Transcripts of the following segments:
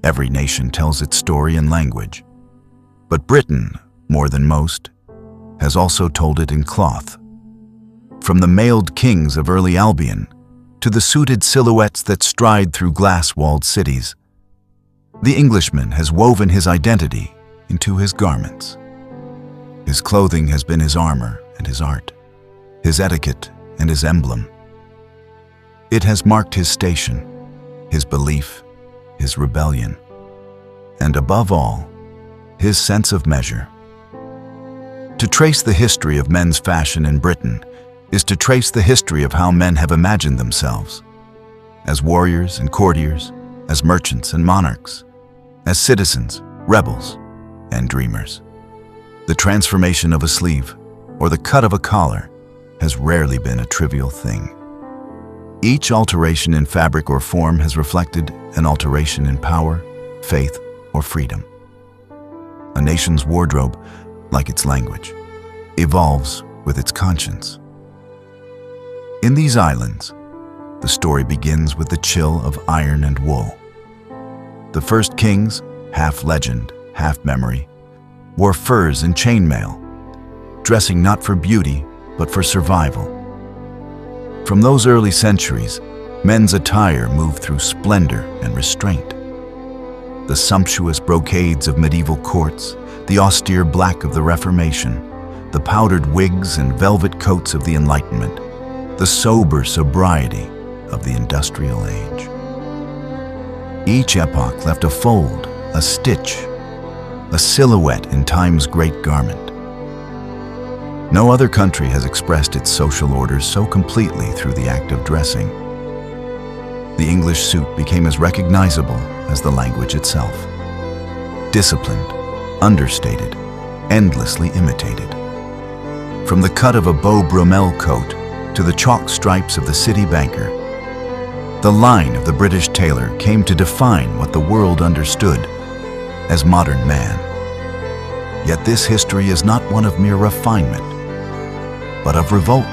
Every nation tells its story in language. But Britain, more than most, has also told it in cloth. From the mailed kings of early Albion to the suited silhouettes that stride through glass-walled cities, the Englishman has woven his identity into his garments. His clothing has been his armor and his art, his etiquette and his emblem. It has marked his station, his belief, his rebellion, and above all, his sense of measure. To trace the history of men's fashion in Britain is to trace the history of how men have imagined themselves, as warriors and courtiers, as merchants and monarchs, as citizens, rebels, and dreamers. The transformation of a sleeve or the cut of a collar has rarely been a trivial thing. Each alteration in fabric or form has reflected an alteration in power, faith, or freedom. A nation's wardrobe, like its language, evolves with its conscience. In these islands, the story begins with the chill of iron and wool. The first kings, half legend, half memory, wore furs and chainmail, dressing not for beauty, but for survival. From those early centuries, men's attire moved through splendor and restraint. The sumptuous brocades of medieval courts, the austere black of the Reformation, the powdered wigs and velvet coats of the Enlightenment, the sober sobriety of the Industrial Age. Each epoch left a fold, a stitch, a silhouette in time's great garment. No other country has expressed its social orders so completely through the act of dressing. The English suit became as recognizable as the language itself. Disciplined, understated, endlessly imitated. From the cut of a Beau Brummel coat to the chalk stripes of the city banker, the line of the British tailor came to define what the world understood as modern man. Yet this history is not one of mere refinement, but of revolt.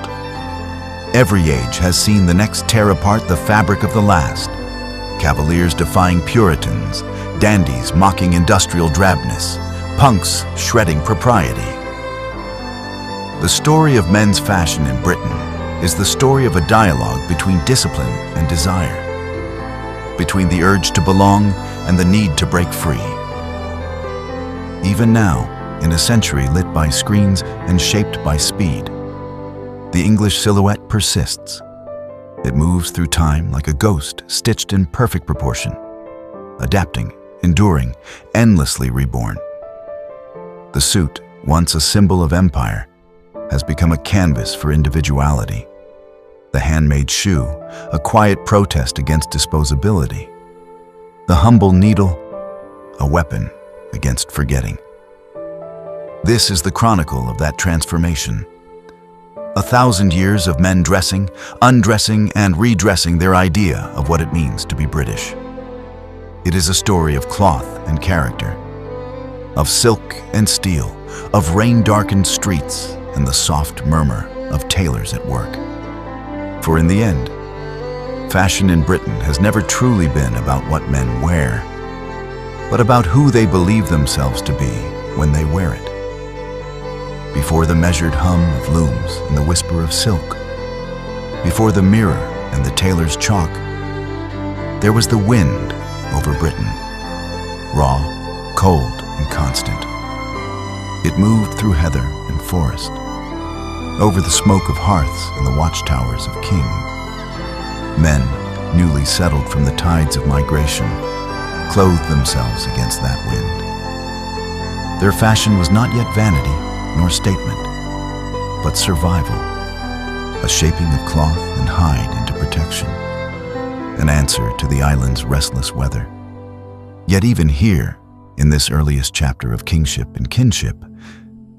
Every age has seen the next tear apart the fabric of the last, cavaliers defying Puritans, dandies mocking industrial drabness, punks shredding propriety. The story of men's fashion in Britain is the story of a dialogue between discipline and desire, between the urge to belong and the need to break free. Even now, in a century lit by screens and shaped by speed, the English silhouette persists. It moves through time like a ghost stitched in perfect proportion, adapting, enduring, endlessly reborn. The suit, once a symbol of empire, has become a canvas for individuality. The handmade shoe, a quiet protest against disposability. The humble needle, a weapon against forgetting. This is the chronicle of that transformation. 1,000 years of men dressing, undressing, and redressing their idea of what it means to be British. It is a story of cloth and character, of silk and steel, of rain-darkened streets and the soft murmur of tailors at work. For in the end, fashion in Britain has never truly been about what men wear, but about who they believe themselves to be when they wear it. Before the measured hum of looms and the whisper of silk, before the mirror and the tailor's chalk, there was the wind over Britain, raw, cold, and constant. It moved through heather and forest, over the smoke of hearths and the watchtowers of kings. Men, newly settled from the tides of migration, clothed themselves against that wind. Their fashion was not yet vanity nor statement, but survival, a shaping of cloth and hide into protection, an answer to the island's restless weather. Yet even here, in this earliest chapter of kingship and kinship,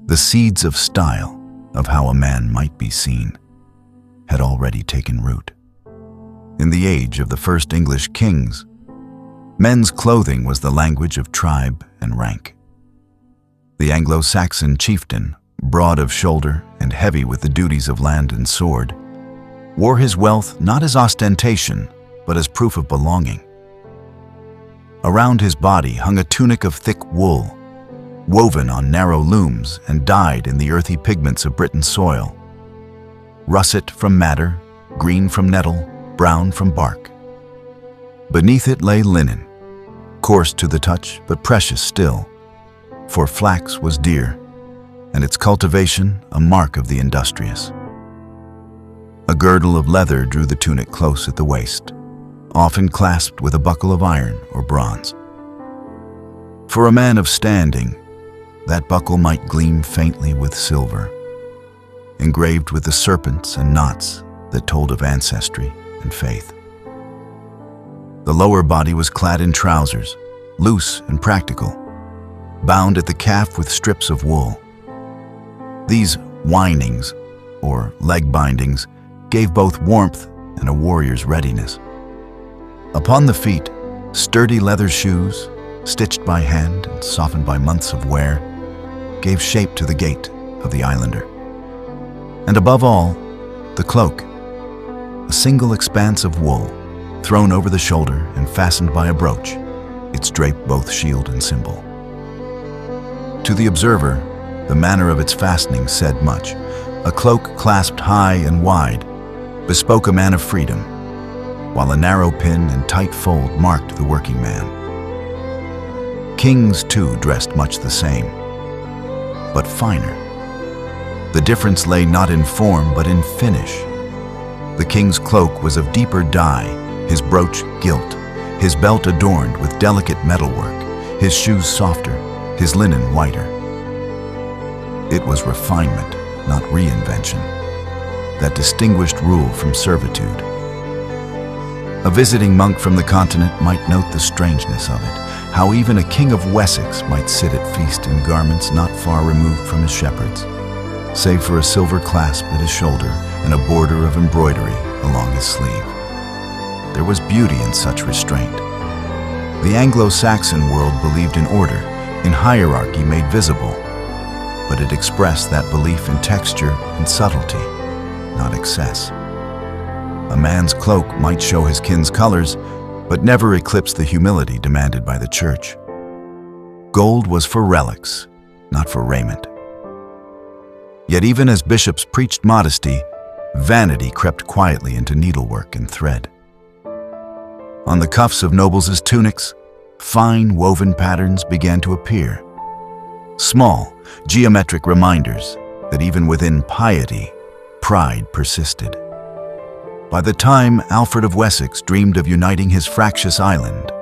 the seeds of style, of how a man might be seen, had already taken root. In the age of the first English kings, men's clothing was the language of tribe and rank. The Anglo-Saxon chieftain, broad of shoulder and heavy with the duties of land and sword, wore his wealth not as ostentation, but as proof of belonging. Around his body hung a tunic of thick wool, woven on narrow looms and dyed in the earthy pigments of Britain's soil. Russet from madder, green from nettle, brown from bark. Beneath it lay linen, coarse to the touch but precious still, for flax was dear, and its cultivation a mark of the industrious. A girdle of leather drew the tunic close at the waist, often clasped with a buckle of iron or bronze. For a man of standing, that buckle might gleam faintly with silver, engraved with the serpents and knots that told of ancestry and faith. The lower body was clad in trousers, loose and practical, bound at the calf with strips of wool. These whinings, or leg bindings, gave both warmth and a warrior's readiness. Upon the feet, sturdy leather shoes, stitched by hand and softened by months of wear, gave shape to the gait of the islander. And above all, the cloak, a single expanse of wool, thrown over the shoulder and fastened by a brooch, its drape both shield and symbol. To the observer, the manner of its fastening said much. A cloak clasped high and wide bespoke a man of freedom, while a narrow pin and tight fold marked the working man. Kings, too, dressed much the same, but finer. The difference lay not in form, but in finish. The king's cloak was of deeper dye, his brooch gilt, his belt adorned with delicate metalwork, his shoes softer, his linen whiter. It was refinement, not reinvention, that distinguished rule from servitude. A visiting monk from the continent might note the strangeness of it, how even a king of Wessex might sit at feast in garments not far removed from his shepherds, save for a silver clasp at his shoulder and a border of embroidery along his sleeve. There was beauty in such restraint. The Anglo-Saxon world believed in order, in hierarchy made visible, but it expressed that belief in texture and subtlety, not excess. A man's cloak might show his kin's colors, but never eclipse the humility demanded by the church. Gold was for relics, not for raiment. Yet even as bishops preached modesty, vanity crept quietly into needlework and thread. On the cuffs of nobles' tunics, fine woven patterns began to appear. Small, geometric reminders that even within piety, pride persisted. By the time Alfred of Wessex dreamed of uniting his fractious island,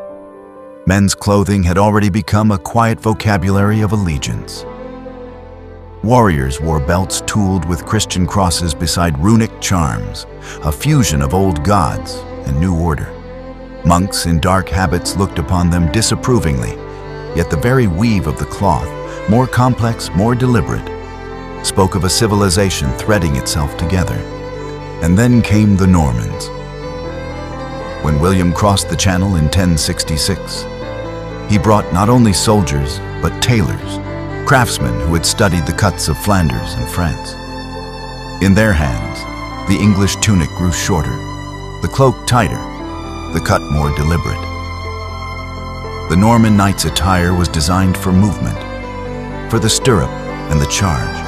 men's clothing had already become a quiet vocabulary of allegiance. Warriors wore belts tooled with Christian crosses beside runic charms, a fusion of old gods and new order. Monks in dark habits looked upon them disapprovingly, yet the very weave of the cloth, more complex, more deliberate, spoke of a civilization threading itself together. And then came the Normans. When William crossed the Channel in 1066, he brought not only soldiers, but tailors, craftsmen who had studied the cuts of Flanders and France. In their hands, the English tunic grew shorter, the cloak tighter, the cut more deliberate. The Norman knight's attire was designed for movement, for the stirrup and the charge.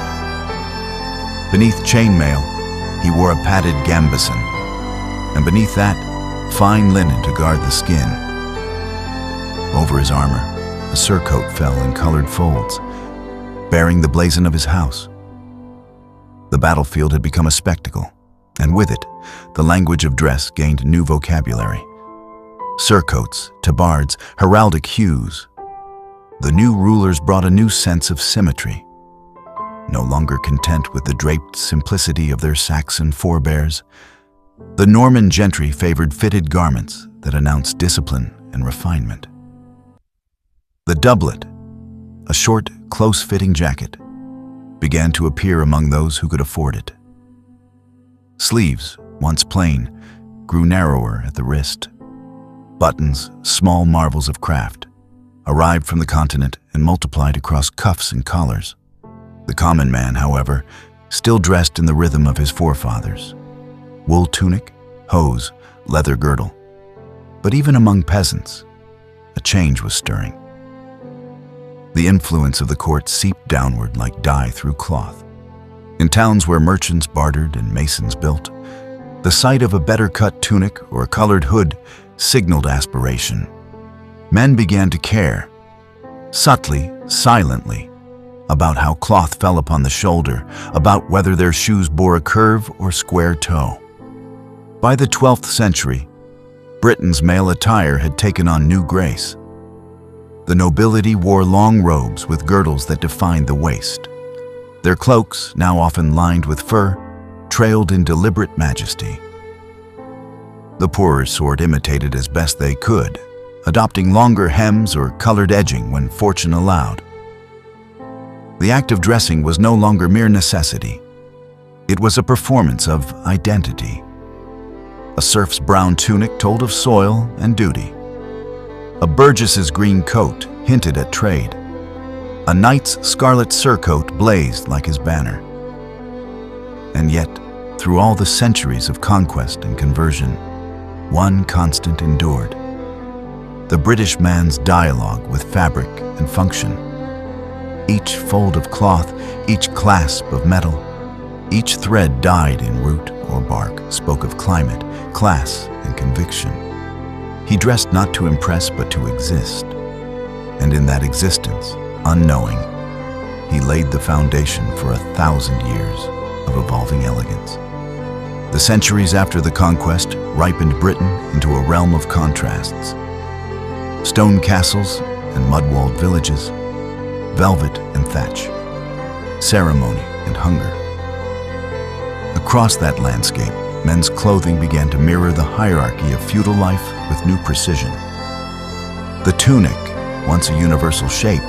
Beneath chainmail, he wore a padded gambeson, and beneath that, fine linen to guard the skin. Over his armor, a surcoat fell in colored folds, bearing the blazon of his house. The battlefield had become a spectacle, and with it, the language of dress gained new vocabulary. Surcoats, tabards, heraldic hues. The new rulers brought a new sense of symmetry. No longer content with the draped simplicity of their Saxon forebears, the Norman gentry favored fitted garments that announced discipline and refinement. The doublet, a short, close-fitting jacket, began to appear among those who could afford it. Sleeves, once plain, grew narrower at the wrist. Buttons, small marvels of craft, arrived from the continent and multiplied across cuffs and collars. The common man, however, still dressed in the rhythm of his forefathers. Wool tunic, hose, leather girdle. But even among peasants, a change was stirring. The influence of the court seeped downward like dye through cloth. In towns where merchants bartered and masons built, the sight of a better-cut tunic or a colored hood signaled aspiration. Men began to care, subtly, silently, about how cloth fell upon the shoulder, about whether their shoes bore a curve or square toe. By the 12th century, Britain's male attire had taken on new grace. The nobility wore long robes with girdles that defined the waist. Their cloaks, now often lined with fur, trailed in deliberate majesty. The poorer sort imitated as best they could, adopting longer hems or colored edging when fortune allowed. The act of dressing was no longer mere necessity. It was a performance of identity. A serf's brown tunic told of soil and duty. A burgess's green coat hinted at trade. A knight's scarlet surcoat blazed like his banner. And yet, through all the centuries of conquest and conversion, one constant endured: the British man's dialogue with fabric and function. Each fold of cloth, each clasp of metal, each thread dyed in root or bark spoke of climate, class, and conviction. He dressed not to impress but to exist, and in that existence, unknowing, he laid the foundation for 1,000 years of evolving elegance. The centuries after the conquest ripened Britain into a realm of contrasts. Stone castles and mud-walled villages, velvet and thatch, ceremony and hunger. Across that landscape, men's clothing began to mirror the hierarchy of feudal life with new precision. The tunic, once a universal shape,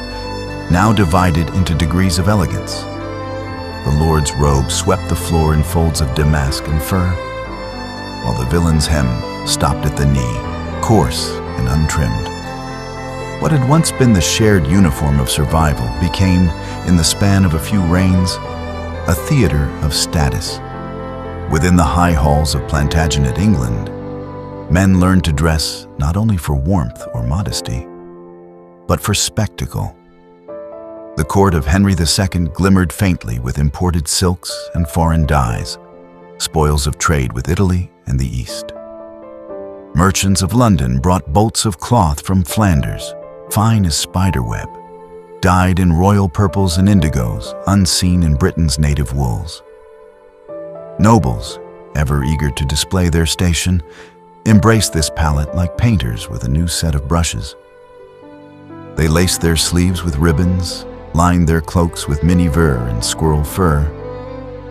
now divided into degrees of elegance. The lord's robe swept the floor in folds of damask and fur, while the villain's hem stopped at the knee, coarse and untrimmed. What had once been the shared uniform of survival became, in the span of a few reigns, a theater of status. Within the high halls of Plantagenet England, men learned to dress not only for warmth or modesty, but for spectacle. The court of Henry II glimmered faintly with imported silks and foreign dyes, spoils of trade with Italy and the East. Merchants of London brought bolts of cloth from Flanders, fine as spiderweb, dyed in royal purples and indigos unseen in Britain's native wools. Nobles, ever eager to display their station, embraced this palette like painters with a new set of brushes. They laced their sleeves with ribbons, lined their cloaks with miniver and squirrel fur,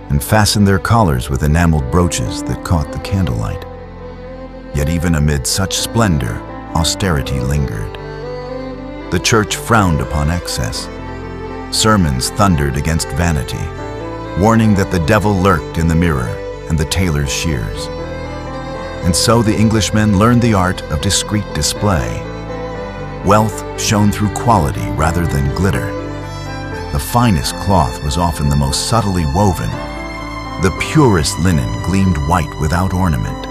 and fastened their collars with enameled brooches that caught the candlelight. Yet even amid such splendor, austerity lingered. The church frowned upon excess. Sermons thundered against vanity, warning that the devil lurked in the mirror and the tailor's shears. And so the Englishmen learned the art of discreet display. Wealth shone through quality rather than glitter. The finest cloth was often the most subtly woven. The purest linen gleamed white without ornament.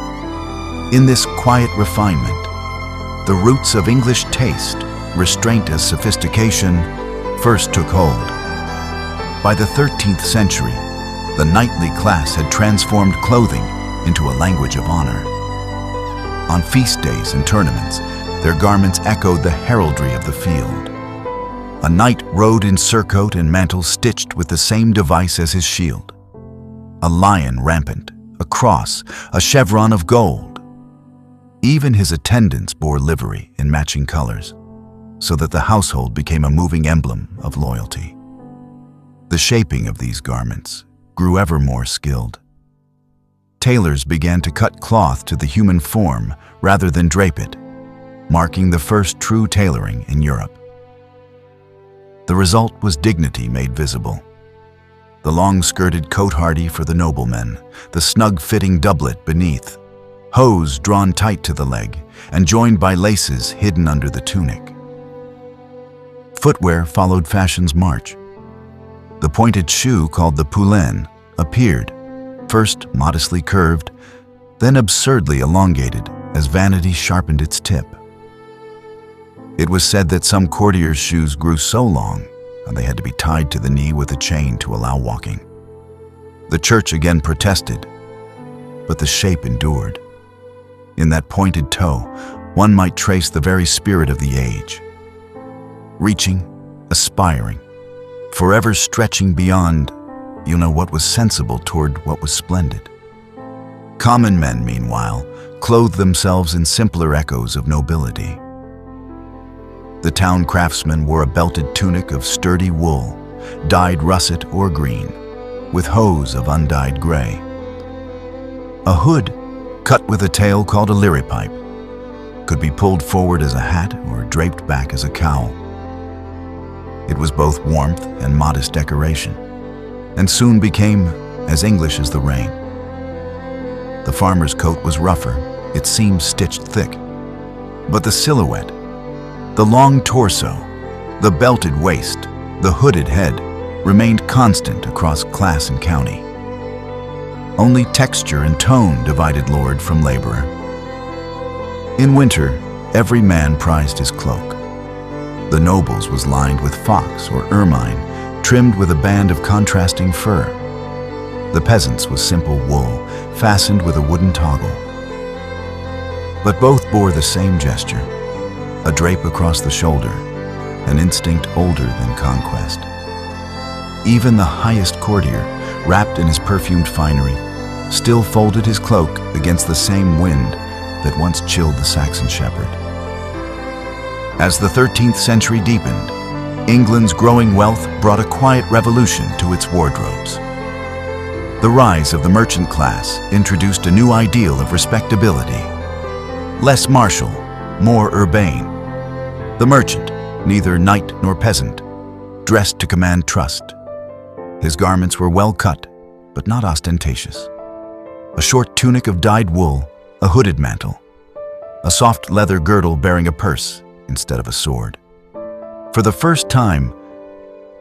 In this quiet refinement, the roots of English taste, restraint as sophistication, first took hold. By the 13th century, the knightly class had transformed clothing into a language of honor. On feast days and tournaments, their garments echoed the heraldry of the field. A knight rode in surcoat and mantle stitched with the same device as his shield. A lion rampant, a cross, a chevron of gold. Even his attendants bore livery in matching colors, so that the household became a moving emblem of loyalty. The shaping of these garments grew ever more skilled. Tailors began to cut cloth to the human form rather than drape it, marking the first true tailoring in Europe. The result was dignity made visible. The long-skirted coat-hardie for the noblemen, the snug-fitting doublet beneath, hose drawn tight to the leg and joined by laces hidden under the tunic. Footwear followed fashion's march. The pointed shoe called the poulain appeared, first modestly curved, then absurdly elongated as vanity sharpened its tip. It was said that some courtiers' shoes grew so long and they had to be tied to the knee with a chain to allow walking. The church again protested, but the shape endured. In that pointed toe, one might trace the very spirit of the age. Reaching, aspiring, forever stretching beyond, what was sensible toward what was splendid. Common men, meanwhile, clothed themselves in simpler echoes of nobility. The town craftsman wore a belted tunic of sturdy wool, dyed russet or green, with hose of undyed gray. A hood, cut with a tail called a liripipe, could be pulled forward as a hat or draped back as a cowl. It was both warmth and modest decoration, and soon became as English as the rain. The farmer's coat was rougher, its seams stitched thick, but the silhouette, the long torso, the belted waist, the hooded head, remained constant across class and county. Only texture and tone divided lord from laborer. In winter, every man prized his cloak. The noble's was lined with fox or ermine, trimmed with a band of contrasting fur. The peasant's was simple wool, fastened with a wooden toggle. But both bore the same gesture, a drape across the shoulder, an instinct older than conquest. Even the highest courtier, wrapped in his perfumed finery, still folded his cloak against the same wind that once chilled the Saxon shepherd. As the 13th century deepened, England's growing wealth brought a quiet revolution to its wardrobes. The rise of the merchant class introduced a new ideal of respectability. Less martial, more urbane. The merchant, neither knight nor peasant, dressed to command trust. His garments were well cut, but not ostentatious. A short tunic of dyed wool, a hooded mantle, a soft leather girdle bearing a purse instead of a sword. For the first time,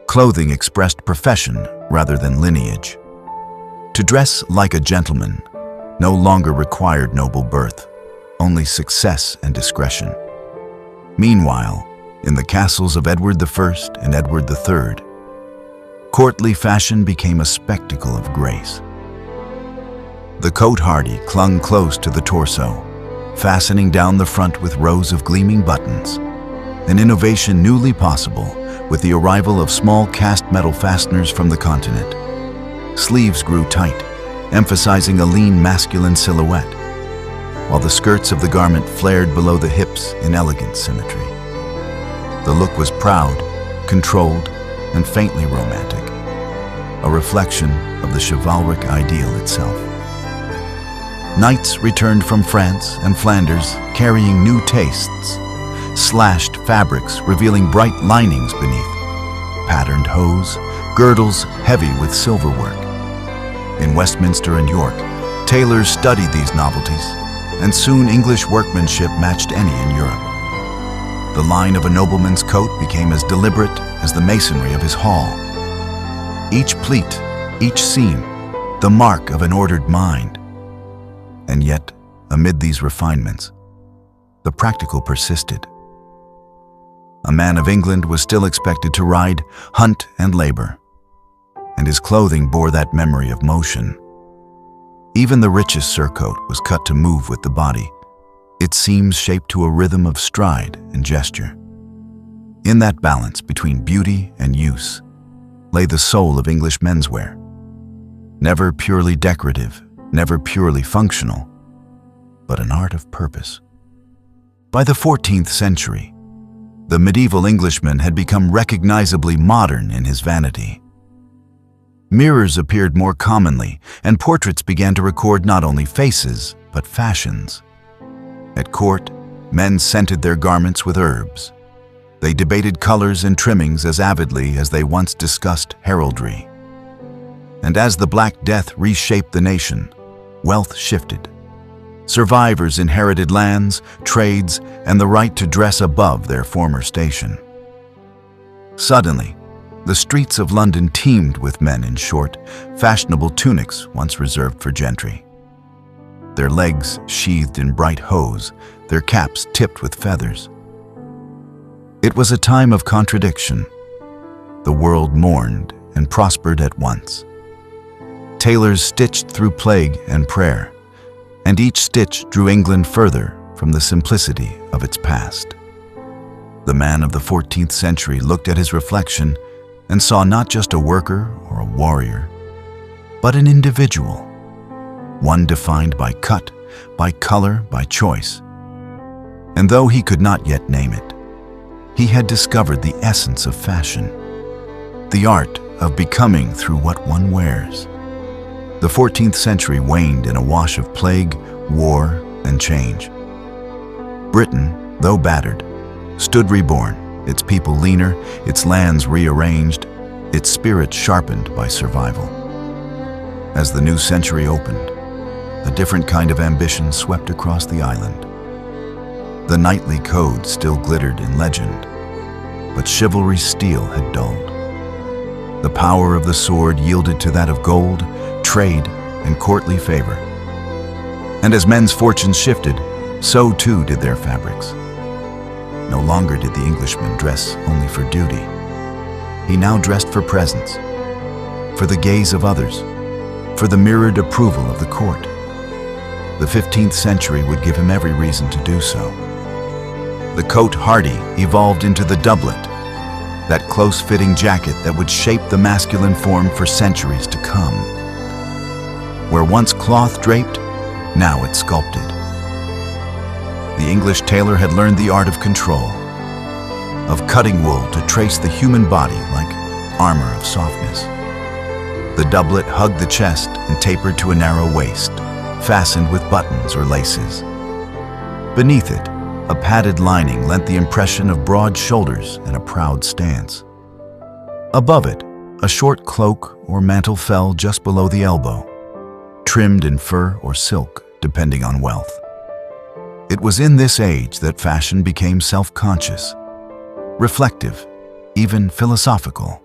clothing expressed profession rather than lineage. To dress like a gentleman no longer required noble birth, only success and discretion. Meanwhile, in the castles of Edward I and Edward III, courtly fashion became a spectacle of grace. The cote-hardie clung close to the torso, fastening down the front with rows of gleaming buttons, an innovation newly possible with the arrival of small cast metal fasteners from the continent. Sleeves grew tight, emphasizing a lean masculine silhouette, while the skirts of the garment flared below the hips in elegant symmetry. The look was proud, controlled, and faintly romantic, a reflection of the chivalric ideal itself. Knights returned from France and Flanders carrying new tastes, slashed fabrics revealing bright linings beneath, patterned hose, girdles heavy with silverwork. In Westminster and York, tailors studied these novelties, and soon English workmanship matched any in Europe. The line of a nobleman's coat became as deliberate as the masonry of his hall. Each pleat, each seam, the mark of an ordered mind. And yet, amid these refinements, the practical persisted. A man of England was still expected to ride, hunt, and labor, and his clothing bore that memory of motion. Even the richest surcoat was cut to move with the body, its seams shaped to a rhythm of stride and gesture. In that balance between beauty and use lay the soul of English menswear. Never purely decorative, never purely functional, but an art of purpose. By the 14th century, the medieval Englishman had become recognizably modern in his vanity. Mirrors appeared more commonly, and portraits began to record not only faces, but fashions. At court, men scented their garments with herbs. They debated colors and trimmings as avidly as they once discussed heraldry. And as the Black Death reshaped the nation, wealth shifted. Survivors inherited lands, trades, and the right to dress above their former station. Suddenly, the streets of London teemed with men in short, fashionable tunics once reserved for gentry. Their legs sheathed in bright hose, their caps tipped with feathers. It was a time of contradiction. The world mourned and prospered at once. Tailors stitched through plague and prayer, and each stitch drew England further from the simplicity of its past. The man of the 14th century looked at his reflection and saw not just a worker or a warrior, but an individual, one defined by cut, by color, by choice. And though he could not yet name it, he had discovered the essence of fashion, the art of becoming through what one wears. The 14th century waned in a wash of plague, war, and change. Britain, though battered, stood reborn, its people leaner, its lands rearranged, its spirit sharpened by survival. As the new century opened, a different kind of ambition swept across the island. The knightly code still glittered in legend, but chivalry's steel had dulled. The power of the sword yielded to that of gold, trade, and courtly favor. And as men's fortunes shifted, so too did their fabrics. No longer did the Englishman dress only for duty. He now dressed for presence, for the gaze of others, for the mirrored approval of the court. The 15th century would give him every reason to do so. The coat hardy evolved into the doublet, that close-fitting jacket that would shape the masculine form for centuries to come. Where once cloth draped, now it sculpted. The English tailor had learned the art of control, of cutting wool to trace the human body like armor of softness. The doublet hugged the chest and tapered to a narrow waist, fastened with buttons or laces. Beneath it, a padded lining lent the impression of broad shoulders and a proud stance. Above it, a short cloak or mantle fell just below the elbow, trimmed in fur or silk, depending on wealth. It was in this age that fashion became self-conscious, reflective, even philosophical.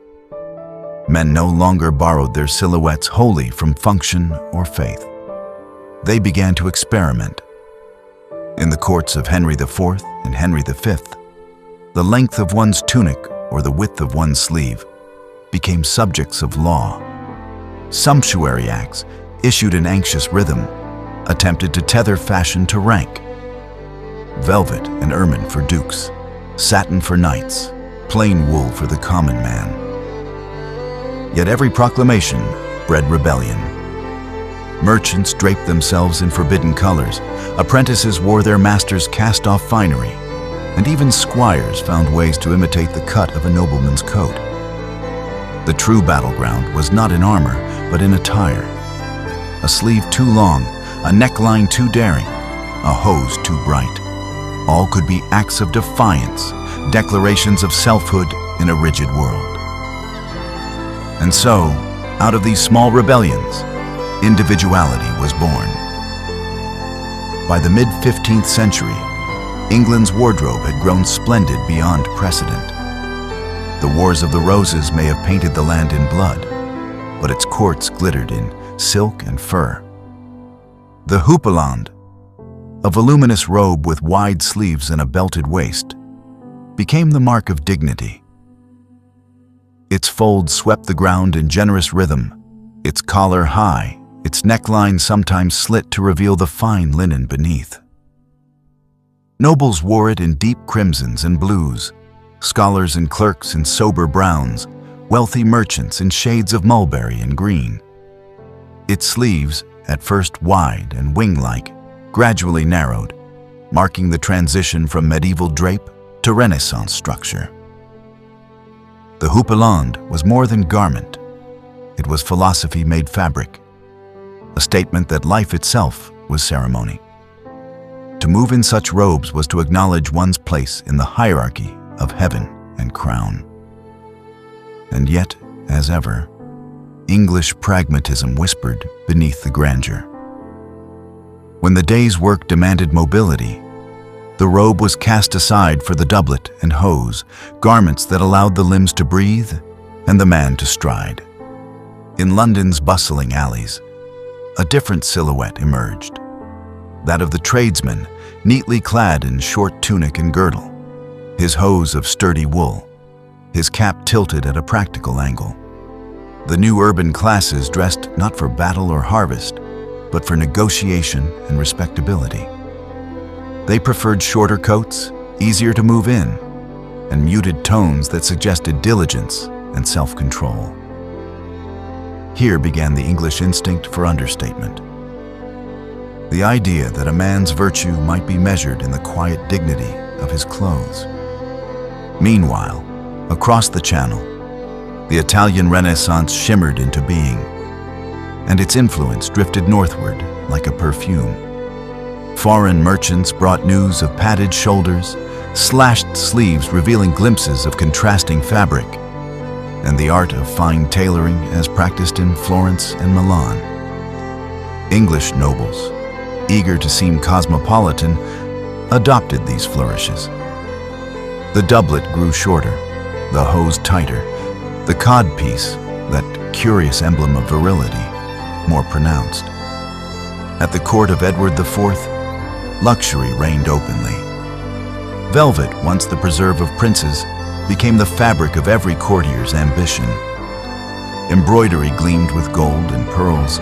Men no longer borrowed their silhouettes wholly from function or faith. They began to experiment. In the courts of Henry IV and Henry V, the length of one's tunic or the width of one's sleeve became subjects of law. Sumptuary acts, issued in anxious rhythm, attempted to tether fashion to rank. Velvet and ermine for dukes, satin for knights, plain wool for the common man. Yet every proclamation bred rebellion. Merchants draped themselves in forbidden colors, apprentices wore their masters' cast-off finery, and even squires found ways to imitate the cut of a nobleman's coat. The true battleground was not in armor, but in attire. A sleeve too long, a neckline too daring, a hose too bright. All could be acts of defiance, declarations of selfhood in a rigid world. And so, out of these small rebellions, individuality was born. By the mid-15th century, England's wardrobe had grown splendid beyond precedent. The Wars of the Roses may have painted the land in blood, but its courts glittered in silk and fur. The houppelande, a voluminous robe with wide sleeves and a belted waist, became the mark of dignity. Its folds swept the ground in generous rhythm, its collar high, its neckline sometimes slit to reveal the fine linen beneath. Nobles wore it in deep crimsons and blues, scholars and clerks in sober browns, wealthy merchants in shades of mulberry and green. Its sleeves, at first wide and wing-like, gradually narrowed, marking the transition from medieval drape to Renaissance structure. The houppelande was more than garment. It was philosophy made fabric, a statement that life itself was ceremony. To move in such robes was to acknowledge one's place in the hierarchy of heaven and crown. And yet, as ever, English pragmatism whispered beneath the grandeur. When the day's work demanded mobility, the robe was cast aside for the doublet and hose, garments that allowed the limbs to breathe and the man to stride. In London's bustling alleys, a different silhouette emerged, that of the tradesman, neatly clad in short tunic and girdle. his hose of sturdy wool, his cap tilted at a practical angle. The new urban classes dressed not for battle or harvest, but for negotiation and respectability. They preferred shorter coats, easier to move in, and muted tones that suggested diligence and self-control. Here began the English instinct for understatement. The idea that a man's virtue might be measured in the quiet dignity of his clothes. Meanwhile, across the Channel, the Italian Renaissance shimmered into being, and its influence drifted northward like a perfume. Foreign merchants brought news of padded shoulders, slashed sleeves revealing glimpses of contrasting fabric, and the art of fine tailoring as practiced in Florence and Milan. English nobles, eager to seem cosmopolitan, adopted these flourishes. The doublet grew shorter, the hose tighter, the codpiece, that curious emblem of virility, more pronounced. At the court of Edward IV, luxury reigned openly. Velvet, once the preserve of princes, became the fabric of every courtier's ambition. Embroidery gleamed with gold and pearls,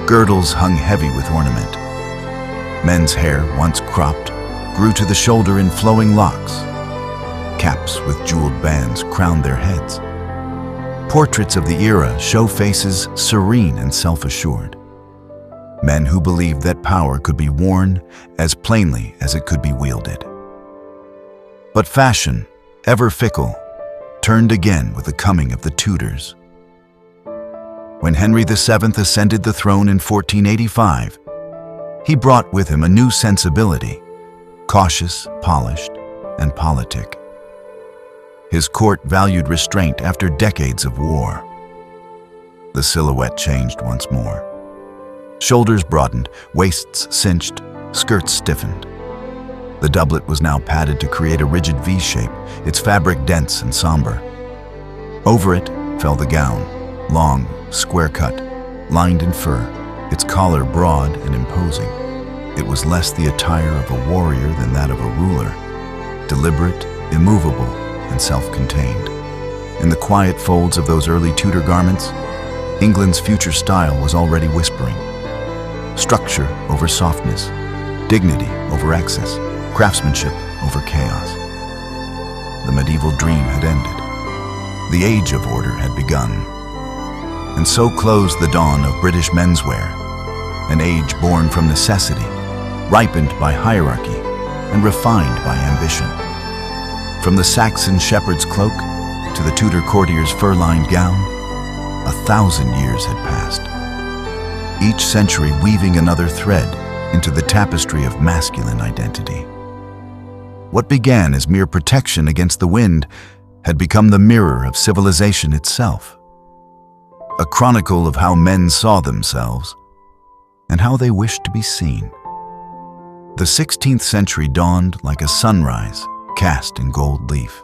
girdles hung heavy with ornament. Men's hair, once cropped, grew to the shoulder in flowing locks. Caps with jeweled bands crowned their heads. Portraits of the era show faces serene and self-assured. Men who believed that power could be worn as plainly as it could be wielded. But fashion, ever fickle, turned again with the coming of the Tudors. When Henry VII ascended the throne in 1485, he brought with him a new sensibility, cautious, polished, and politic. His court valued restraint after decades of war. The silhouette changed once more. Shoulders broadened, waists cinched, skirts stiffened. The doublet was now padded to create a rigid V-shape, its fabric dense and somber. Over it fell the gown, long, square-cut, lined in fur, its collar broad and imposing. It was less the attire of a warrior than that of a ruler, deliberate, immovable, and self-contained. In the quiet folds of those early Tudor garments, England's future style was already whispering. Structure over softness, dignity over excess, craftsmanship over chaos. The medieval dream had ended. The age of order had begun. And so closed the dawn of British menswear, an age born from necessity, ripened by hierarchy, and refined by ambition. From the Saxon shepherd's cloak to the Tudor courtier's fur-lined gown, 1,000 years had passed, each century weaving another thread into the tapestry of masculine identity. What began as mere protection against the wind had become the mirror of civilization itself, a chronicle of how men saw themselves and how they wished to be seen. The 16th century dawned like a sunrise cast in gold leaf.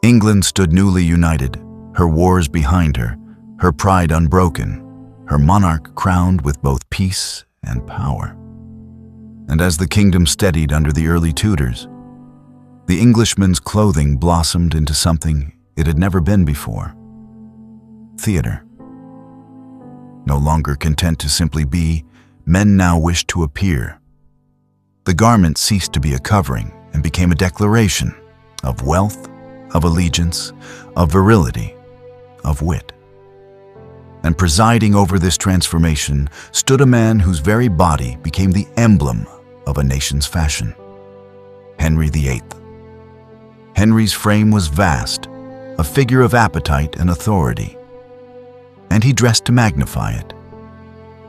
England stood newly united, her wars behind her, her pride unbroken, her monarch crowned with both peace and power. And as the kingdom steadied under the early Tudors, the Englishman's clothing blossomed into something it had never been before. Theater. No longer content to simply be, men now wished to appear. The garment ceased to be a covering and became a declaration of wealth, of allegiance, of virility, of wit. And presiding over this transformation stood a man whose very body became the emblem of a nation's fashion: Henry VIII. Henry's frame was vast, a figure of appetite and authority, and he dressed to magnify it.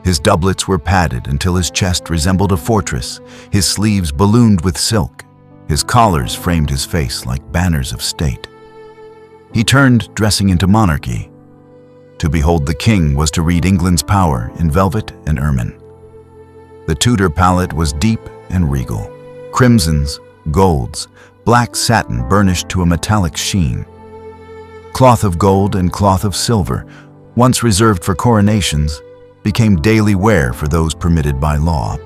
His doublets were padded until his chest resembled a fortress, his sleeves ballooned with silk, his collars framed his face like banners of state. He turned dressing into monarchy. To behold the king was to read England's power in velvet and ermine. The Tudor palette was deep and regal, crimsons, golds, black satin burnished to a metallic sheen. Cloth of gold and cloth of silver, once reserved for coronations, became daily wear for those permitted by law.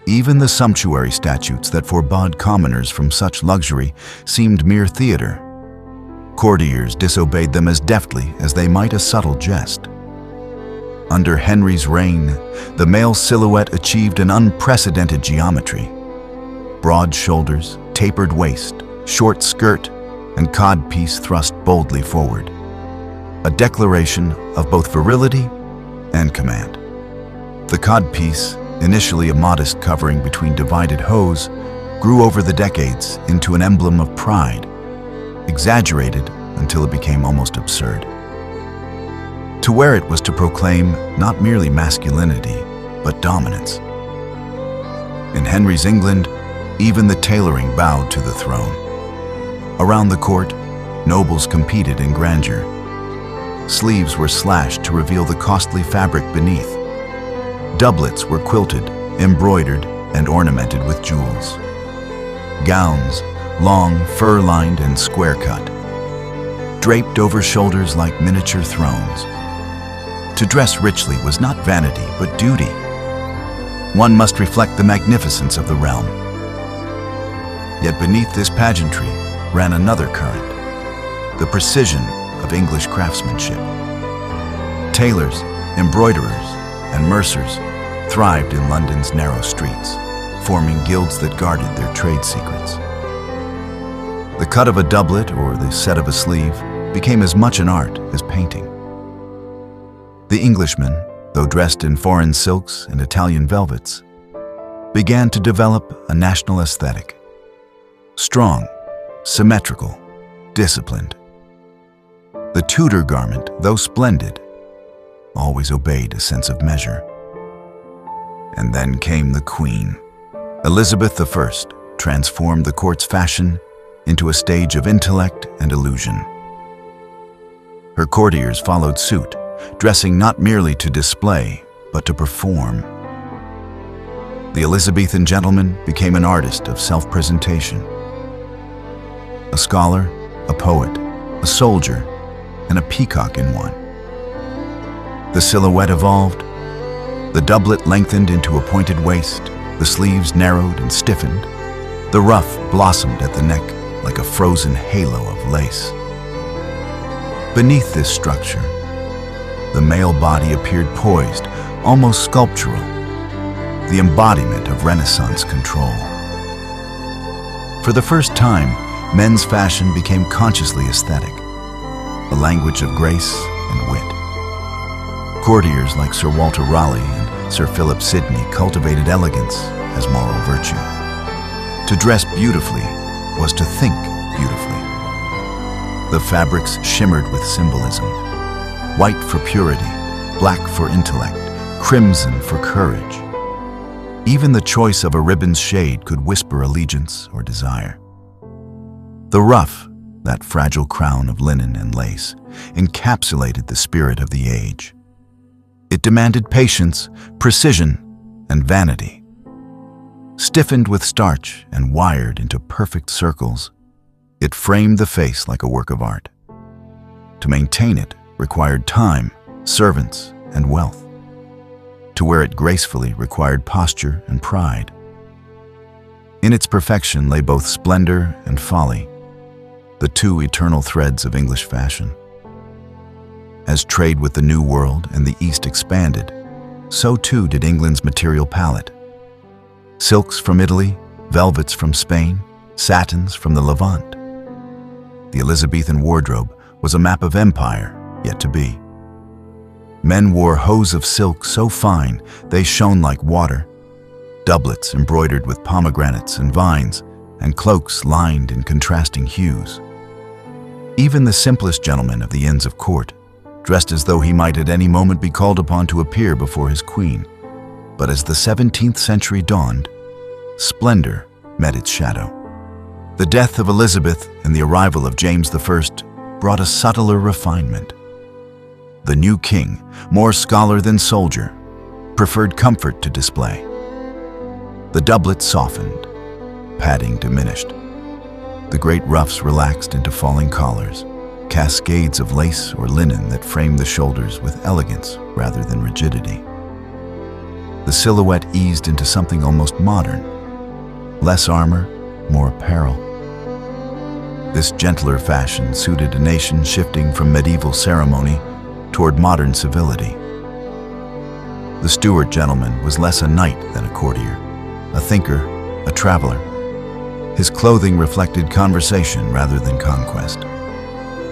Even the sumptuary statutes that forbade commoners from such luxury seemed mere theater. Courtiers disobeyed them as deftly as they might a subtle jest. Under Henry's reign, the male silhouette achieved an unprecedented geometry. Broad shoulders, tapered waist, short skirt, and codpiece thrust boldly forward. A declaration of both virility and command. The codpiece, initially a modest covering between divided hose, grew over the decades into an emblem of pride, exaggerated until it became almost absurd. To wear it was to proclaim not merely masculinity, but dominance. In Henry's England, even the tailoring bowed to the throne. Around the court, nobles competed in grandeur. Sleeves were slashed to reveal the costly fabric beneath. Doublets were quilted, embroidered, and ornamented with jewels. Gowns, long, fur-lined, and square-cut, draped over shoulders like miniature thrones. To dress richly was not vanity, but duty. One must reflect the magnificence of the realm. Yet beneath this pageantry ran another current, the precision of English craftsmanship. Tailors, embroiderers, and mercers thrived in London's narrow streets, forming guilds that guarded their trade secrets. The cut of a doublet or the set of a sleeve became as much an art as painting. The Englishman, though dressed in foreign silks and Italian velvets, began to develop a national aesthetic. Strong, symmetrical, disciplined. The Tudor garment, though splendid, always obeyed a sense of measure. And then came the Queen. Elizabeth I transformed the court's fashion into a stage of intellect and illusion. Her courtiers followed suit, dressing not merely to display, but to perform. The Elizabethan gentleman became an artist of self-presentation. A scholar, a poet, a soldier, and a peacock in one. The silhouette evolved. The doublet lengthened into a pointed waist, the sleeves narrowed and stiffened. The ruff blossomed at the neck like a frozen halo of lace. Beneath this structure, the male body appeared poised, almost sculptural, the embodiment of Renaissance control. For the first time, men's fashion became consciously aesthetic, a language of grace and wit. Courtiers like Sir Walter Raleigh and Sir Philip Sidney cultivated elegance as moral virtue. To dress beautifully was to think beautifully. The fabrics shimmered with symbolism. White for purity, black for intellect, crimson for courage. Even the choice of a ribbon's shade could whisper allegiance or desire. The ruff, that fragile crown of linen and lace, encapsulated the spirit of the age. It demanded patience, precision, and vanity. Stiffened with starch and wired into perfect circles, it framed the face like a work of art. To maintain it required time, servants, and wealth. To wear it gracefully required posture and pride. In its perfection lay both splendor and folly, the two eternal threads of English fashion. As trade with the New World and the East expanded, so too did England's material palette. Silks from Italy, velvets from Spain, satins from the Levant. The Elizabethan wardrobe was a map of empire yet to be. Men wore hose of silk so fine they shone like water, doublets embroidered with pomegranates and vines, and cloaks lined in contrasting hues. Even the simplest gentleman of the Inns of Court dressed as though he might at any moment be called upon to appear before his queen. But as the 17th century dawned, splendor met its shadow. The death of Elizabeth and the arrival of James I brought a subtler refinement. The new king, more scholar than soldier, preferred comfort to display. The doublet softened, padding diminished. The great ruffs relaxed into falling collars, cascades of lace or linen that framed the shoulders with elegance rather than rigidity. the silhouette eased into something almost modern. Less armor, more apparel. This gentler fashion suited a nation shifting from medieval ceremony toward modern civility. The Stuart gentleman was less a knight than a courtier, a thinker, a traveler. His clothing reflected conversation rather than conquest.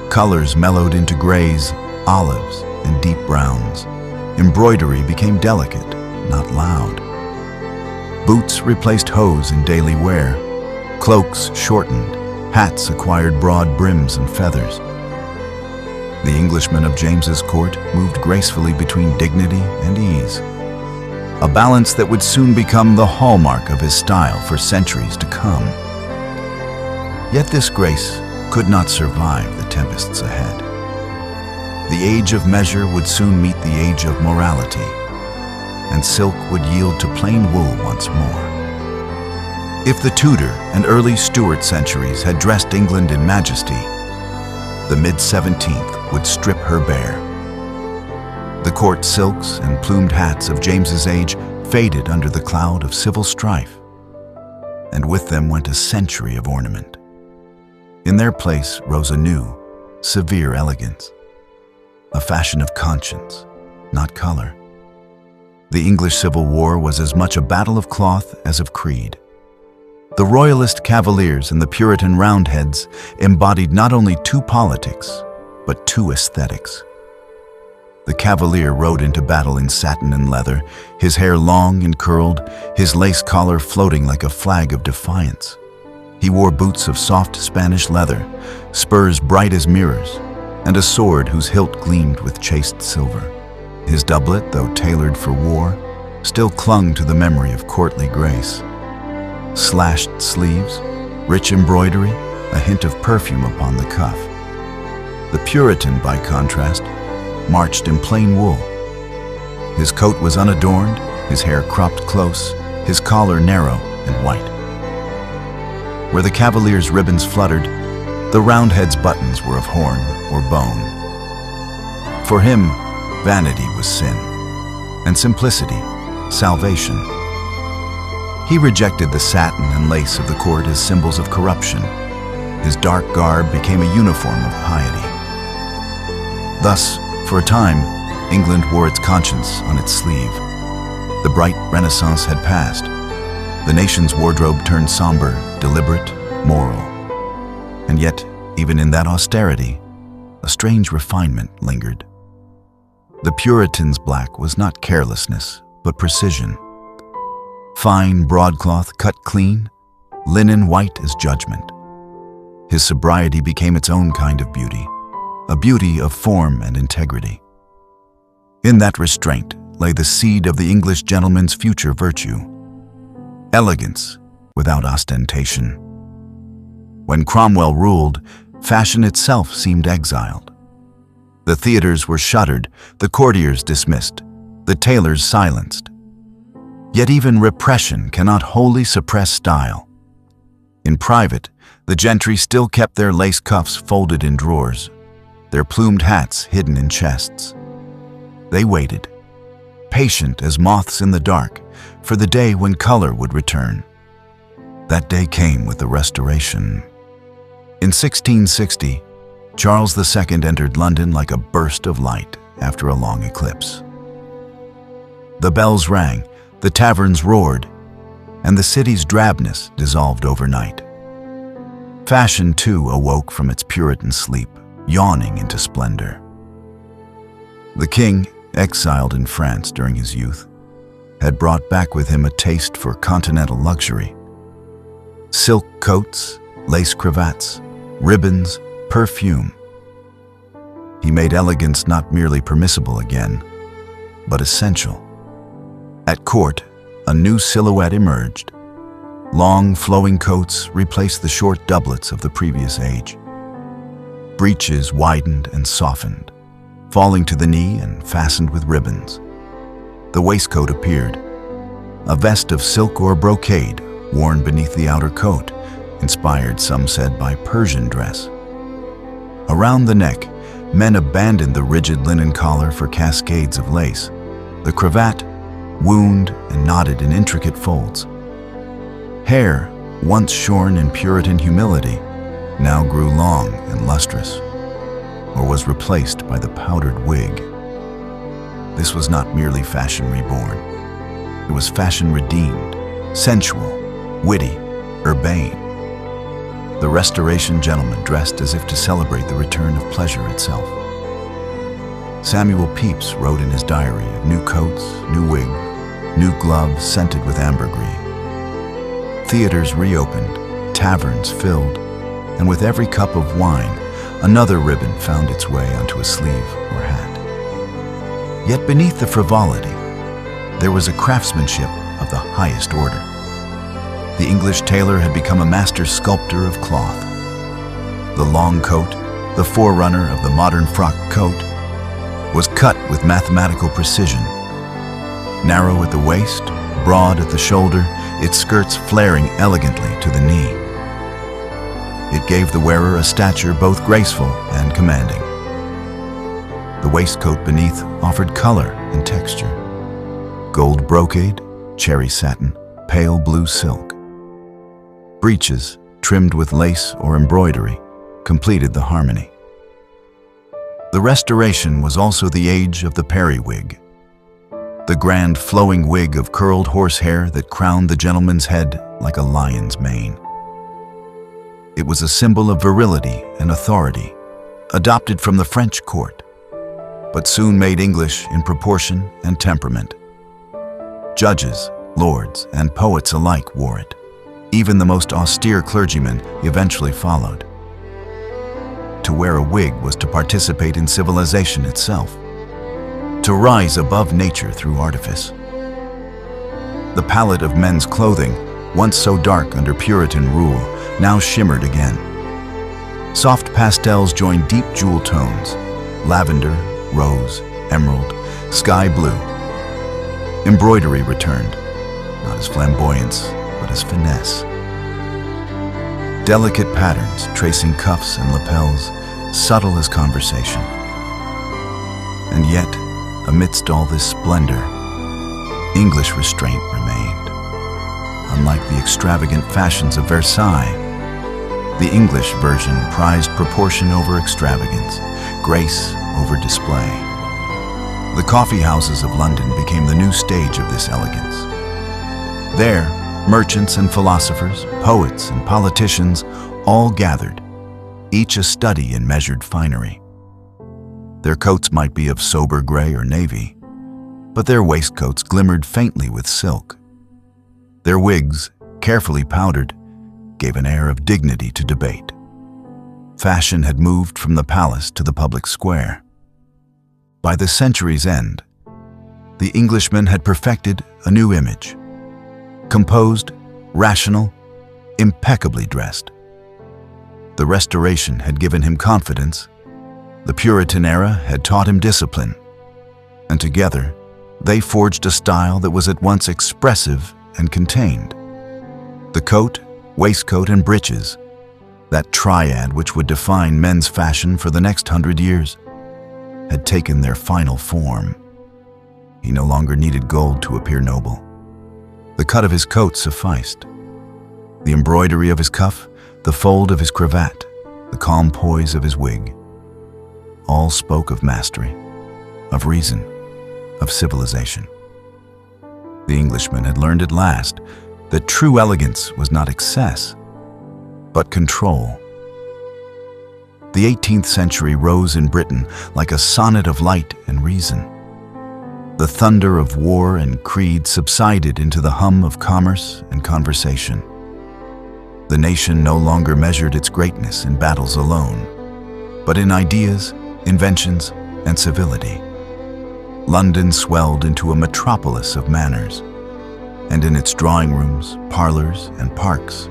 Colors mellowed into grays, olives, and deep browns. Embroidery became delicate, not loud. Boots replaced hose in daily wear. Cloaks shortened. Hats acquired broad brims and feathers. The Englishmen of James's court moved gracefully between dignity and ease, a balance that would soon become the hallmark of his style for centuries to come. Yet this grace could not survive the tempests ahead. The age of measure would soon meet the age of morality, and silk would yield to plain wool once more. If the Tudor and early Stuart centuries had dressed England in majesty, the mid-17th would strip her bare. The court silks and plumed hats of James's age faded under the cloud of civil strife, and with them went a century of ornament. In their place rose a new, severe elegance, a fashion of conscience, not color. The English Civil War was as much a battle of cloth as of creed. The Royalist Cavaliers and the Puritan Roundheads embodied not only two politics, but two aesthetics. The Cavalier rode into battle in satin and leather, his hair long and curled, his lace collar floating like a flag of defiance. He wore boots of soft Spanish leather, spurs bright as mirrors, and a sword whose hilt gleamed with chased silver. His doublet, though tailored for war, still clung to the memory of courtly grace. Slashed sleeves, rich embroidery, a hint of perfume upon the cuff. The Puritan, by contrast, marched in plain wool. His coat was unadorned, his hair cropped close, his collar narrow and white. Where the Cavalier's ribbons fluttered, the Roundhead's buttons were of horn or bone. For him, vanity was sin, and simplicity, salvation. He rejected the satin and lace of the court as symbols of corruption. His dark garb became a uniform of piety. Thus, for a time, England wore its conscience on its sleeve. The bright Renaissance had passed. The nation's wardrobe turned somber, deliberate, moral. And yet, even in that austerity, a strange refinement lingered. The Puritan's black was not carelessness, but precision. Fine broadcloth cut clean, linen white as judgment. His sobriety became its own kind of beauty, a beauty of form and integrity. In that restraint lay the seed of the English gentleman's future virtue, elegance without ostentation. When Cromwell ruled, fashion itself seemed exiled. The theaters were shuttered, the courtiers dismissed, the tailors silenced. Yet even repression cannot wholly suppress style. In private, the gentry still kept their lace cuffs folded in drawers, their plumed hats hidden in chests. They waited, patient as moths in the dark, for the day when color would return. That day came with the Restoration. In 1660, Charles II entered London like a burst of light after a long eclipse. The bells rang, the taverns roared, and the city's drabness dissolved overnight. Fashion, too, awoke from its Puritan sleep, yawning into splendor. The king, exiled in France during his youth, had brought back with him a taste for continental luxury. Silk coats, lace cravats, ribbons, perfume. He made elegance not merely permissible again, but essential. At court, a new silhouette emerged. Long, flowing coats replaced the short doublets of the previous age. Breeches widened and softened, falling to the knee and fastened with ribbons. The waistcoat appeared, a vest of silk or brocade worn beneath the outer coat, inspired, some said, by Persian dress. Around the neck, men abandoned the rigid linen collar for cascades of lace. The cravat, wound and knotted in intricate folds. Hair, once shorn in Puritan humility, now grew long and lustrous, or was replaced by the powdered wig. This was not merely fashion reborn. It was fashion redeemed, sensual, witty, urbane. The Restoration gentleman dressed as if to celebrate the return of pleasure itself. Samuel Pepys wrote in his diary of new coats, new wigs, new gloves scented with ambergris. Theaters reopened, taverns filled, and with every cup of wine, another ribbon found its way onto a sleeve or hat. Yet beneath the frivolity, there was a craftsmanship of the highest order. The English tailor had become a master sculptor of cloth. The long coat, the forerunner of the modern frock coat, was cut with mathematical precision. Narrow at the waist, broad at the shoulder, its skirts flaring elegantly to the knee. It gave the wearer a stature both graceful and commanding. The waistcoat beneath offered color and texture. Gold brocade, cherry satin, pale blue silk. Breeches, trimmed with lace or embroidery, completed the harmony. The Restoration was also the age of the periwig, the grand flowing wig of curled horsehair that crowned the gentleman's head like a lion's mane. It was a symbol of virility and authority, adopted from the French court, but soon made English in proportion and temperament. Judges, lords, and poets alike wore it. Even the most austere clergymen eventually followed. To wear a wig was to participate in civilization itself, to rise above nature through artifice. The palette of men's clothing, once so dark under Puritan rule, now shimmered again. Soft pastels joined deep jewel tones, lavender, rose, emerald, sky blue. Embroidery returned, not as flamboyance, but as finesse. Delicate patterns tracing cuffs and lapels, subtle as conversation. And yet, amidst all this splendor, English restraint remained. Unlike the extravagant fashions of Versailles, the English version prized proportion over extravagance, grace over display. The coffee houses of London became the new stage of this elegance. There, merchants and philosophers, poets and politicians all gathered, each a study in measured finery. Their coats might be of sober gray or navy, but their waistcoats glimmered faintly with silk. Their wigs, carefully powdered, gave an air of dignity to debate. Fashion had moved from the palace to the public square. By the century's end, the Englishman had perfected a new image. Composed, rational, impeccably dressed. The Restoration had given him confidence. The Puritan Era had taught him discipline. And together, they forged a style that was at once expressive and contained. The coat, waistcoat, and breeches, that triad which would define men's fashion for the next 100 years, had taken their final form. He no longer needed gold to appear noble. The cut of his coat sufficed. The embroidery of his cuff, the fold of his cravat, the calm poise of his wig, all spoke of mastery, of reason, of civilization. The Englishman had learned at last that true elegance was not excess, but control. The 18th century rose in Britain like a sonnet of light and reason. The thunder of war and creed subsided into the hum of commerce and conversation. The nation no longer measured its greatness in battles alone, but in ideas, inventions, and civility. London swelled into a metropolis of manners, and in its drawing rooms, parlors, and parks,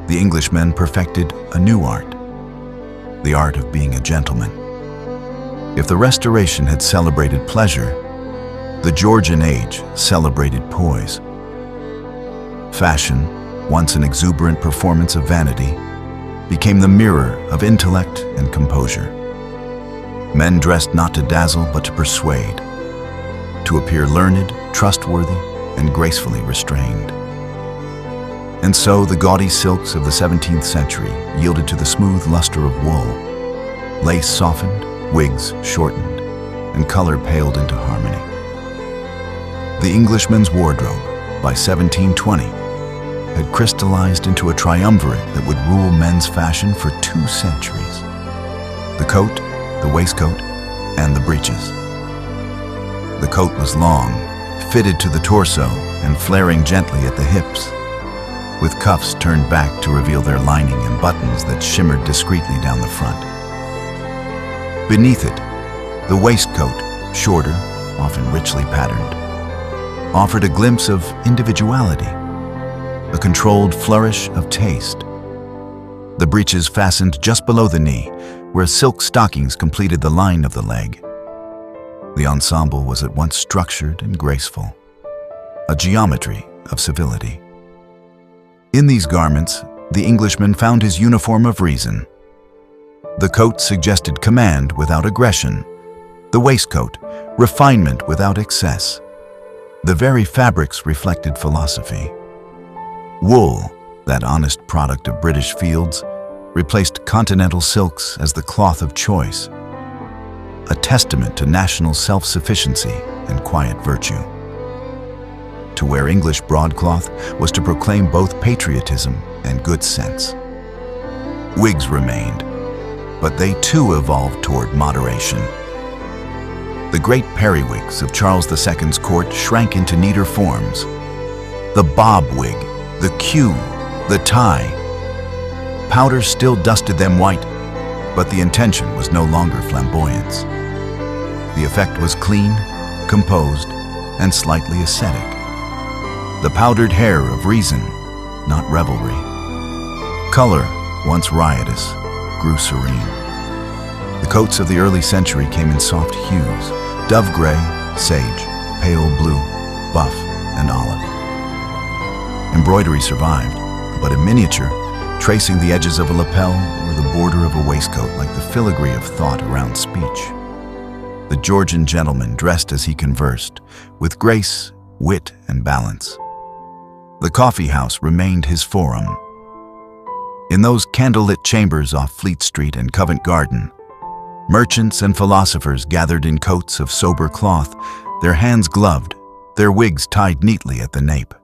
the Englishmen perfected a new art, the art of being a gentleman. If the Restoration had celebrated pleasure, the Georgian age celebrated poise. Fashion, once an exuberant performance of vanity, became the mirror of intellect and composure. Men dressed not to dazzle but to persuade, to appear learned, trustworthy and gracefully restrained. And so the gaudy silks of the 17th century yielded to the smooth luster of wool. Lace softened, wigs shortened, and color paled into harmony. The Englishman's wardrobe, by 1720, had crystallized into a triumvirate that would rule men's fashion for 2 centuries. The coat, the waistcoat, and the breeches. The coat was long, fitted to the torso and flaring gently at the hips, with cuffs turned back to reveal their lining and buttons that shimmered discreetly down the front. Beneath it, the waistcoat, shorter, often richly patterned, offered a glimpse of individuality, a controlled flourish of taste. The breeches fastened just below the knee, where silk stockings completed the line of the leg. The ensemble was at once structured and graceful, a geometry of civility. In these garments, the Englishman found his uniform of reason. The coat suggested command without aggression, the waistcoat, refinement without excess. The very fabrics reflected philosophy. Wool, that honest product of British fields, replaced continental silks as the cloth of choice, a testament to national self-sufficiency and quiet virtue. To wear English broadcloth was to proclaim both patriotism and good sense. Wigs remained, but they too evolved toward moderation. The great periwigs of Charles II's court shrank into neater forms. The bob wig, the queue, the tie. Powder still dusted them white, but the intention was no longer flamboyance. The effect was clean, composed, and slightly ascetic. The powdered hair of reason, not revelry. Color, once riotous, grew serene. The coats of the early century came in soft hues: dove gray, sage, pale blue, buff, and olive. Embroidery survived, but in miniature, tracing the edges of a lapel or the border of a waistcoat like the filigree of thought around speech. The Georgian gentleman dressed as he conversed, with grace, wit, and balance. The coffee house remained his forum. In those candlelit chambers off Fleet Street and Covent Garden, merchants and philosophers gathered in coats of sober cloth, their hands gloved, their wigs tied neatly at the nape.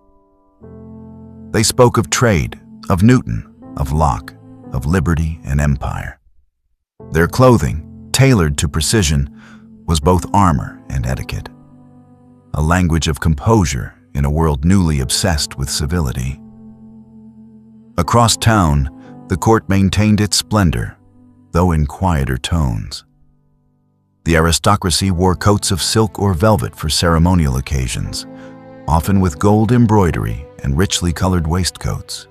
They spoke of trade, of Newton, of Locke, of liberty and empire. Their clothing, tailored to precision, was both armor and etiquette, a language of composure in a world newly obsessed with civility. Across town, the court maintained its splendor, though in quieter tones. The aristocracy wore coats of silk or velvet for ceremonial occasions, often with gold embroidery and richly colored waistcoats.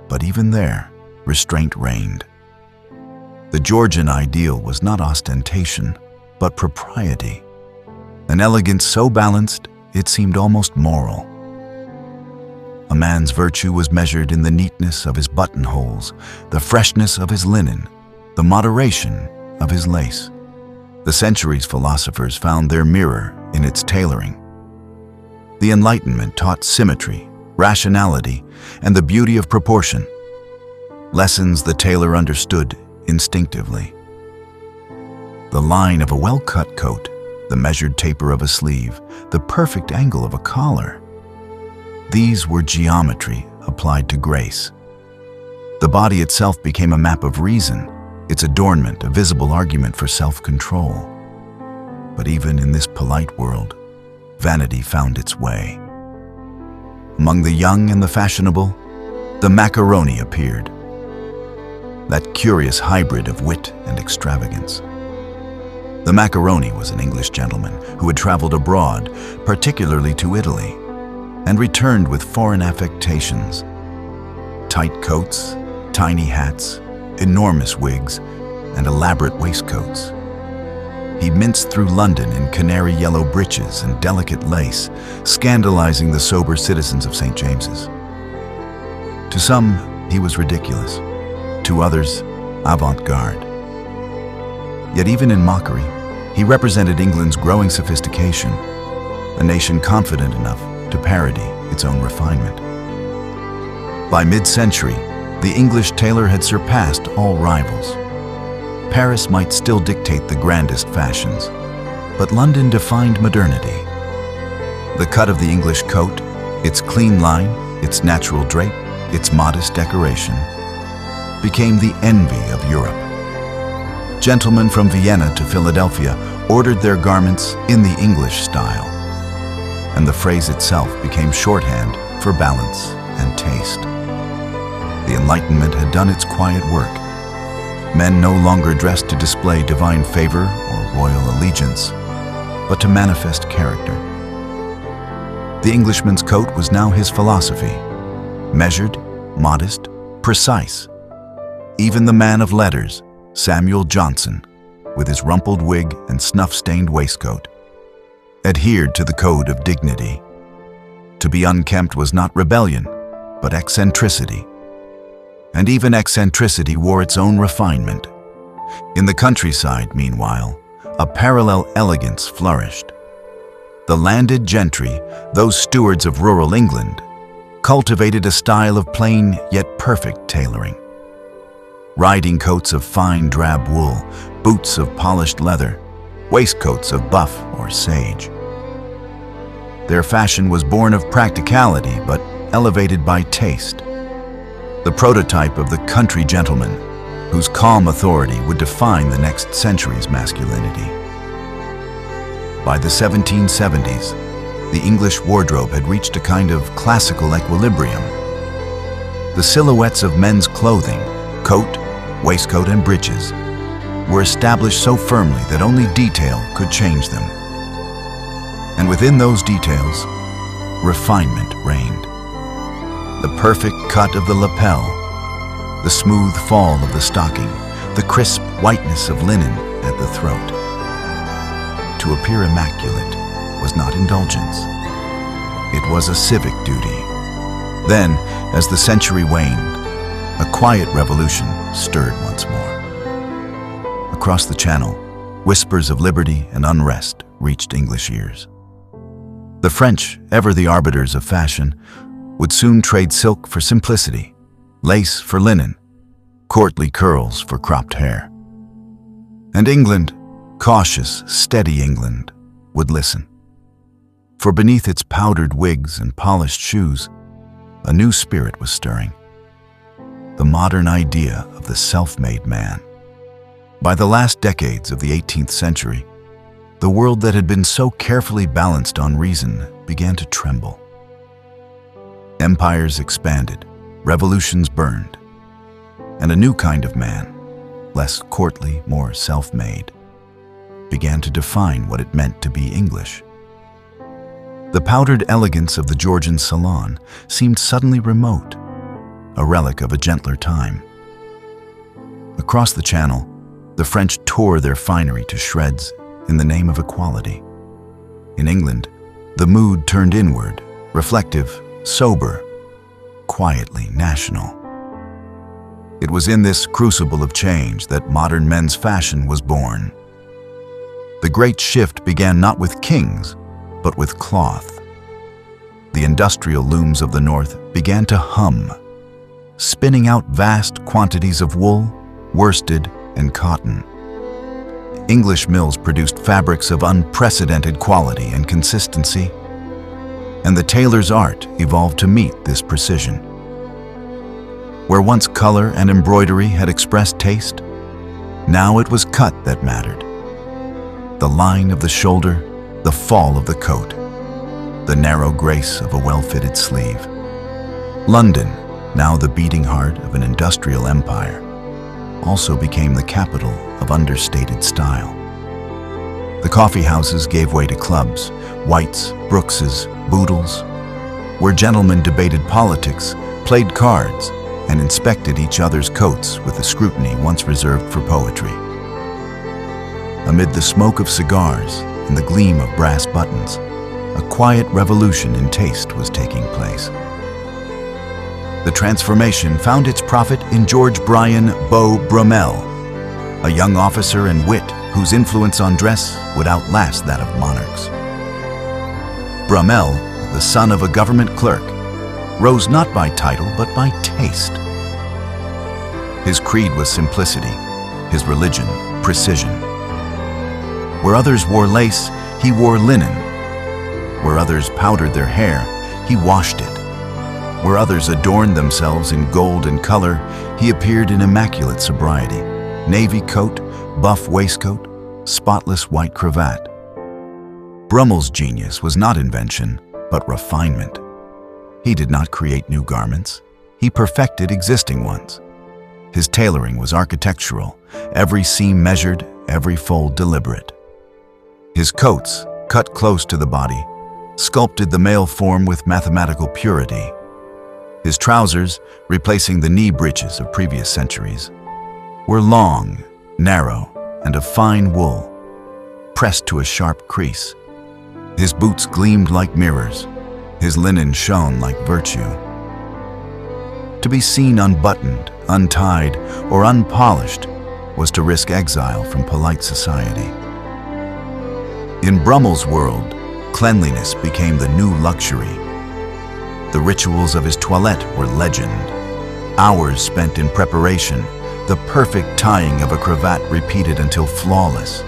But even there, restraint reigned. The Georgian ideal was not ostentation, but propriety, an elegance so balanced it seemed almost moral. A man's virtue was measured in the neatness of his buttonholes, the freshness of his linen, the moderation of his lace. The century's philosophers found their mirror in its tailoring. The Enlightenment taught symmetry, rationality, and the beauty of proportion, lessons the tailor understood instinctively. The line of a well-cut coat, the measured taper of a sleeve, the perfect angle of a collar. These were geometry applied to grace. The body itself became a map of reason, its adornment a visible argument for self-control. But even in this polite world, vanity found its way. Among the young and the fashionable, the macaroni appeared, that curious hybrid of wit and extravagance. The macaroni was an English gentleman who had traveled abroad, particularly to Italy, and returned with foreign affectations. Tight coats, tiny hats, enormous wigs, and elaborate waistcoats. He minced through London in canary yellow breeches and delicate lace, scandalizing the sober citizens of St. James's. To some, he was ridiculous. To others, avant-garde. Yet even in mockery, he represented England's growing sophistication, a nation confident enough to parody its own refinement. By mid-century, the English tailor had surpassed all rivals. Paris might still dictate the grandest fashions, but London defined modernity. The cut of the English coat, its clean line, its natural drape, its modest decoration, became the envy of Europe. Gentlemen from Vienna to Philadelphia ordered their garments in the English style, and the phrase itself became shorthand for balance and taste. The Enlightenment had done its quiet work. Men no longer dressed to display divine favor or royal allegiance, but to manifest character. The Englishman's coat was now his philosophy, measured, modest, precise. Even the man of letters, Samuel Johnson, with his rumpled wig and snuff-stained waistcoat, adhered to the code of dignity. To be unkempt was not rebellion, but eccentricity. And even eccentricity wore its own refinement. In the countryside, meanwhile, a parallel elegance flourished. The landed gentry, those stewards of rural England, cultivated a style of plain yet perfect tailoring. Riding coats of fine drab wool, boots of polished leather, waistcoats of buff or sage. Their fashion was born of practicality but elevated by taste. The prototype of the country gentleman, whose calm authority would define the next century's masculinity. By the 1770s, the English wardrobe had reached a kind of classical equilibrium. The silhouettes of men's clothing, coat, waistcoat, and breeches, were established so firmly that only detail could change them. And within those details, refinement reigned. The perfect cut of the lapel, the smooth fall of the stocking, the crisp whiteness of linen at the throat. To appear immaculate was not indulgence. It was a civic duty. Then, as the century waned, a quiet revolution stirred once more. Across the Channel, whispers of liberty and unrest reached English ears. The French, ever the arbiters of fashion, would soon trade silk for simplicity, lace for linen, courtly curls for cropped hair. And England, cautious, steady England, would listen. For beneath its powdered wigs and polished shoes, a new spirit was stirring. The modern idea of the self-made man. By the last decades of the 18th century, the world that had been so carefully balanced on reason began to tremble. Empires expanded, revolutions burned, and a new kind of man, less courtly, more self-made, began to define what it meant to be English. The powdered elegance of the Georgian salon seemed suddenly remote, a relic of a gentler time. Across the Channel, the French tore their finery to shreds in the name of equality. In England, the mood turned inward, reflective, sober, quietly national. It was in this crucible of change that modern men's fashion was born. The great shift began not with kings, but with cloth. The industrial looms of the North began to hum, spinning out vast quantities of wool, worsted, and cotton. English mills produced fabrics of unprecedented quality and consistency, and the tailor's art evolved to meet this precision. Where once color and embroidery had expressed taste, now it was cut that mattered. The line of the shoulder, the fall of the coat, the narrow grace of a well-fitted sleeve. London, now the beating heart of an industrial empire, also became the capital of understated style. The coffee houses gave way to clubs, Whites, Brookses, Boodles, where gentlemen debated politics, played cards, and inspected each other's coats with the scrutiny once reserved for poetry. Amid the smoke of cigars and the gleam of brass buttons, a quiet revolution in taste was taking place. The transformation found its prophet in George Bryan Beau Brummel, a young officer and wit whose influence on dress would outlast that of monarchs. Brummel, the son of a government clerk, rose not by title but by taste. His creed was simplicity, his religion precision. Where others wore lace, he wore linen. Where others powdered their hair, he washed it. Where others adorned themselves in gold and color, he appeared in immaculate sobriety. Navy coat, buff waistcoat, spotless white cravat. Brummel's genius was not invention, but refinement. He did not create new garments. He perfected existing ones. His tailoring was architectural, every seam measured, every fold deliberate. His coats, cut close to the body, sculpted the male form with mathematical purity. His trousers, replacing the knee breeches of previous centuries, were long, narrow, and of fine wool, pressed to a sharp crease. His boots gleamed like mirrors. His linen shone like virtue. To be seen unbuttoned, untied, or unpolished was to risk exile from polite society. In Brummel's world, cleanliness became the new luxury. The rituals of his toilette were legend. Hours spent in preparation, the perfect tying of a cravat repeated until flawless,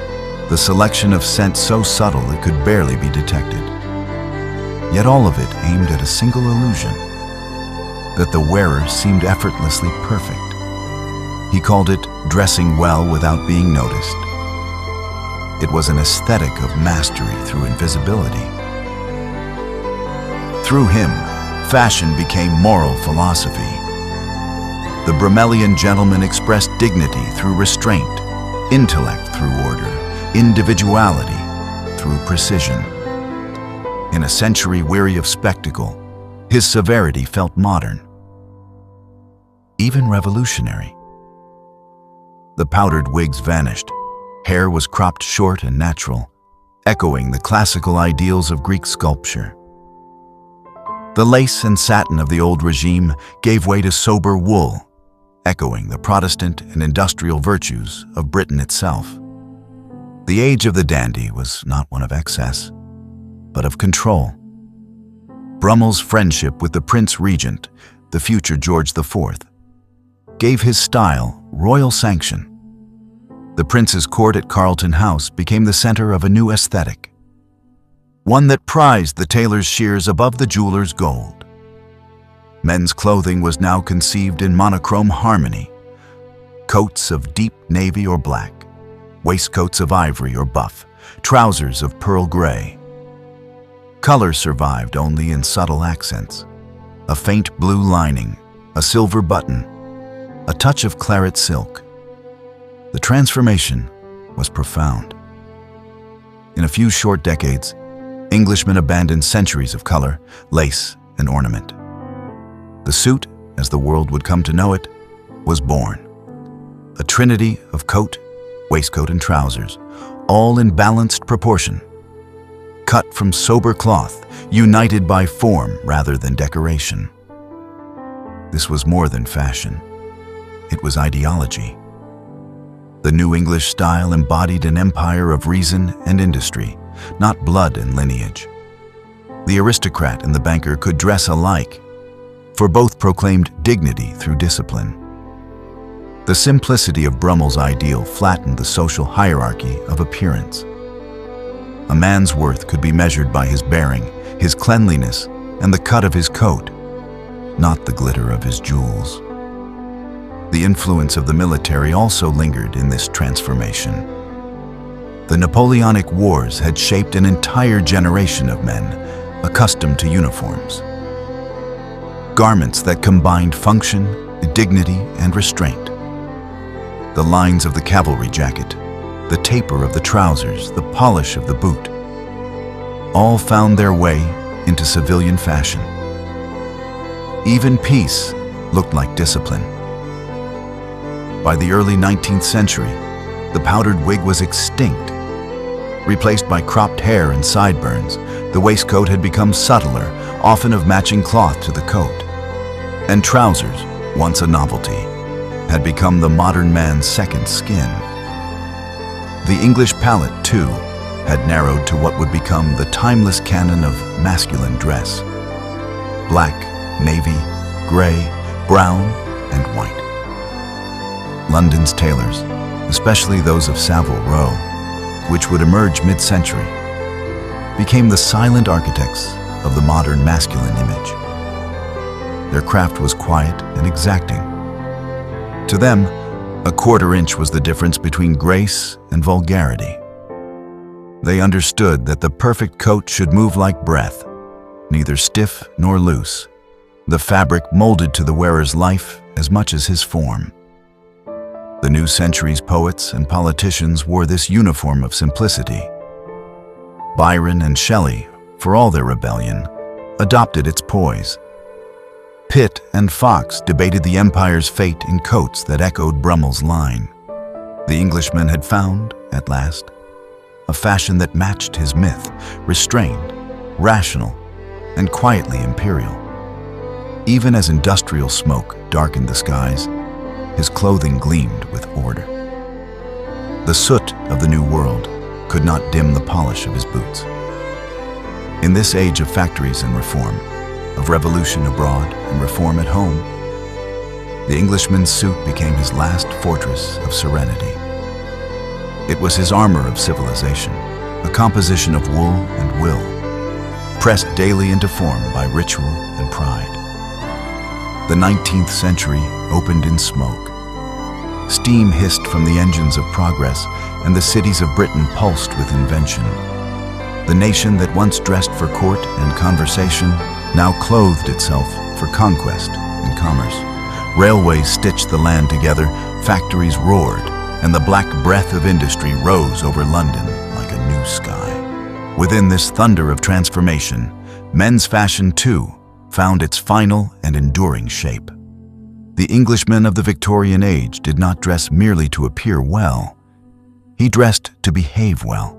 the selection of scent so subtle it could barely be detected. Yet all of it aimed at a single illusion, that the wearer seemed effortlessly perfect. He called it dressing well without being noticed. It was an aesthetic of mastery through invisibility. Through him, fashion became moral philosophy. The Brummelian gentleman expressed dignity through restraint, intellect through order, individuality through precision. In a century weary of spectacle, his severity felt modern, even revolutionary. The powdered wigs vanished. Hair was cropped short and natural, echoing the classical ideals of Greek sculpture. The lace and satin of the old regime gave way to sober wool, echoing the Protestant and industrial virtues of Britain itself. The age of the dandy was not one of excess, but of control. Brummel's friendship with the Prince Regent, the future George IV, gave his style royal sanction. The prince's court at Carlton House became the center of a new aesthetic, one that prized the tailor's shears above the jeweler's gold. Men's clothing was now conceived in monochrome harmony: coats of deep navy or black, waistcoats of ivory or buff, trousers of pearl gray. Color survived only in subtle accents: a faint blue lining, a silver button, a touch of claret silk. The transformation was profound. In a few short decades, Englishmen abandoned centuries of color, lace, and ornament. The suit, as the world would come to know it, was born. A trinity of coat, waistcoat, and trousers, all in balanced proportion. Cut from sober cloth, united by form rather than decoration. This was more than fashion. It was ideology. The New English style embodied an empire of reason and industry, not blood and lineage. The aristocrat and the banker could dress alike, for both proclaimed dignity through discipline. The simplicity of Brummel's ideal flattened the social hierarchy of appearance. A man's worth could be measured by his bearing, his cleanliness, and the cut of his coat, not the glitter of his jewels. The influence of the military also lingered in this transformation. The Napoleonic Wars had shaped an entire generation of men accustomed to uniforms. Garments that combined function, dignity, and restraint. The lines of the cavalry jacket, the taper of the trousers, the polish of the boot, all found their way into civilian fashion. Even peace looked like discipline. By the early 19th century, the powdered wig was extinct. Replaced by cropped hair and sideburns, the waistcoat had become subtler, often of matching cloth to the coat. And trousers, once a novelty, had become the modern man's second skin. The English palette, too, had narrowed to what would become the timeless canon of masculine dress: black, navy, gray, brown, and white. London's tailors, especially those of Savile Row, which would emerge mid-century, became the silent architects of the modern masculine image. Their craft was quiet and exacting. To them, a quarter inch was the difference between grace and vulgarity. They understood that the perfect coat should move like breath, neither stiff nor loose, the fabric molded to the wearer's life as much as his form. The new century's poets and politicians wore this uniform of simplicity. Byron and Shelley, for all their rebellion, adopted its poise. Pitt and Fox debated the empire's fate in coats that echoed Brummel's line. The Englishman had found, at last, a fashion that matched his myth, restrained, rational, and quietly imperial. Even as industrial smoke darkened the skies, his clothing gleamed with order. The soot of the New World could not dim the polish of his boots. In this age of factories and reform, of revolution abroad and reform at home, the Englishman's suit became his last fortress of serenity. It was his armor of civilization, a composition of wool and will, pressed daily into form by ritual and pride. The 19th century opened in smoke. Steam hissed from the engines of progress, and the cities of Britain pulsed with invention. The nation that once dressed for court and conversation now clothed itself for conquest and commerce. Railways stitched the land together, factories roared, and the black breath of industry rose over London like a new sky. Within this thunder of transformation, men's fashion too found its final and enduring shape. The Englishman of the Victorian age did not dress merely to appear well. He dressed to behave well.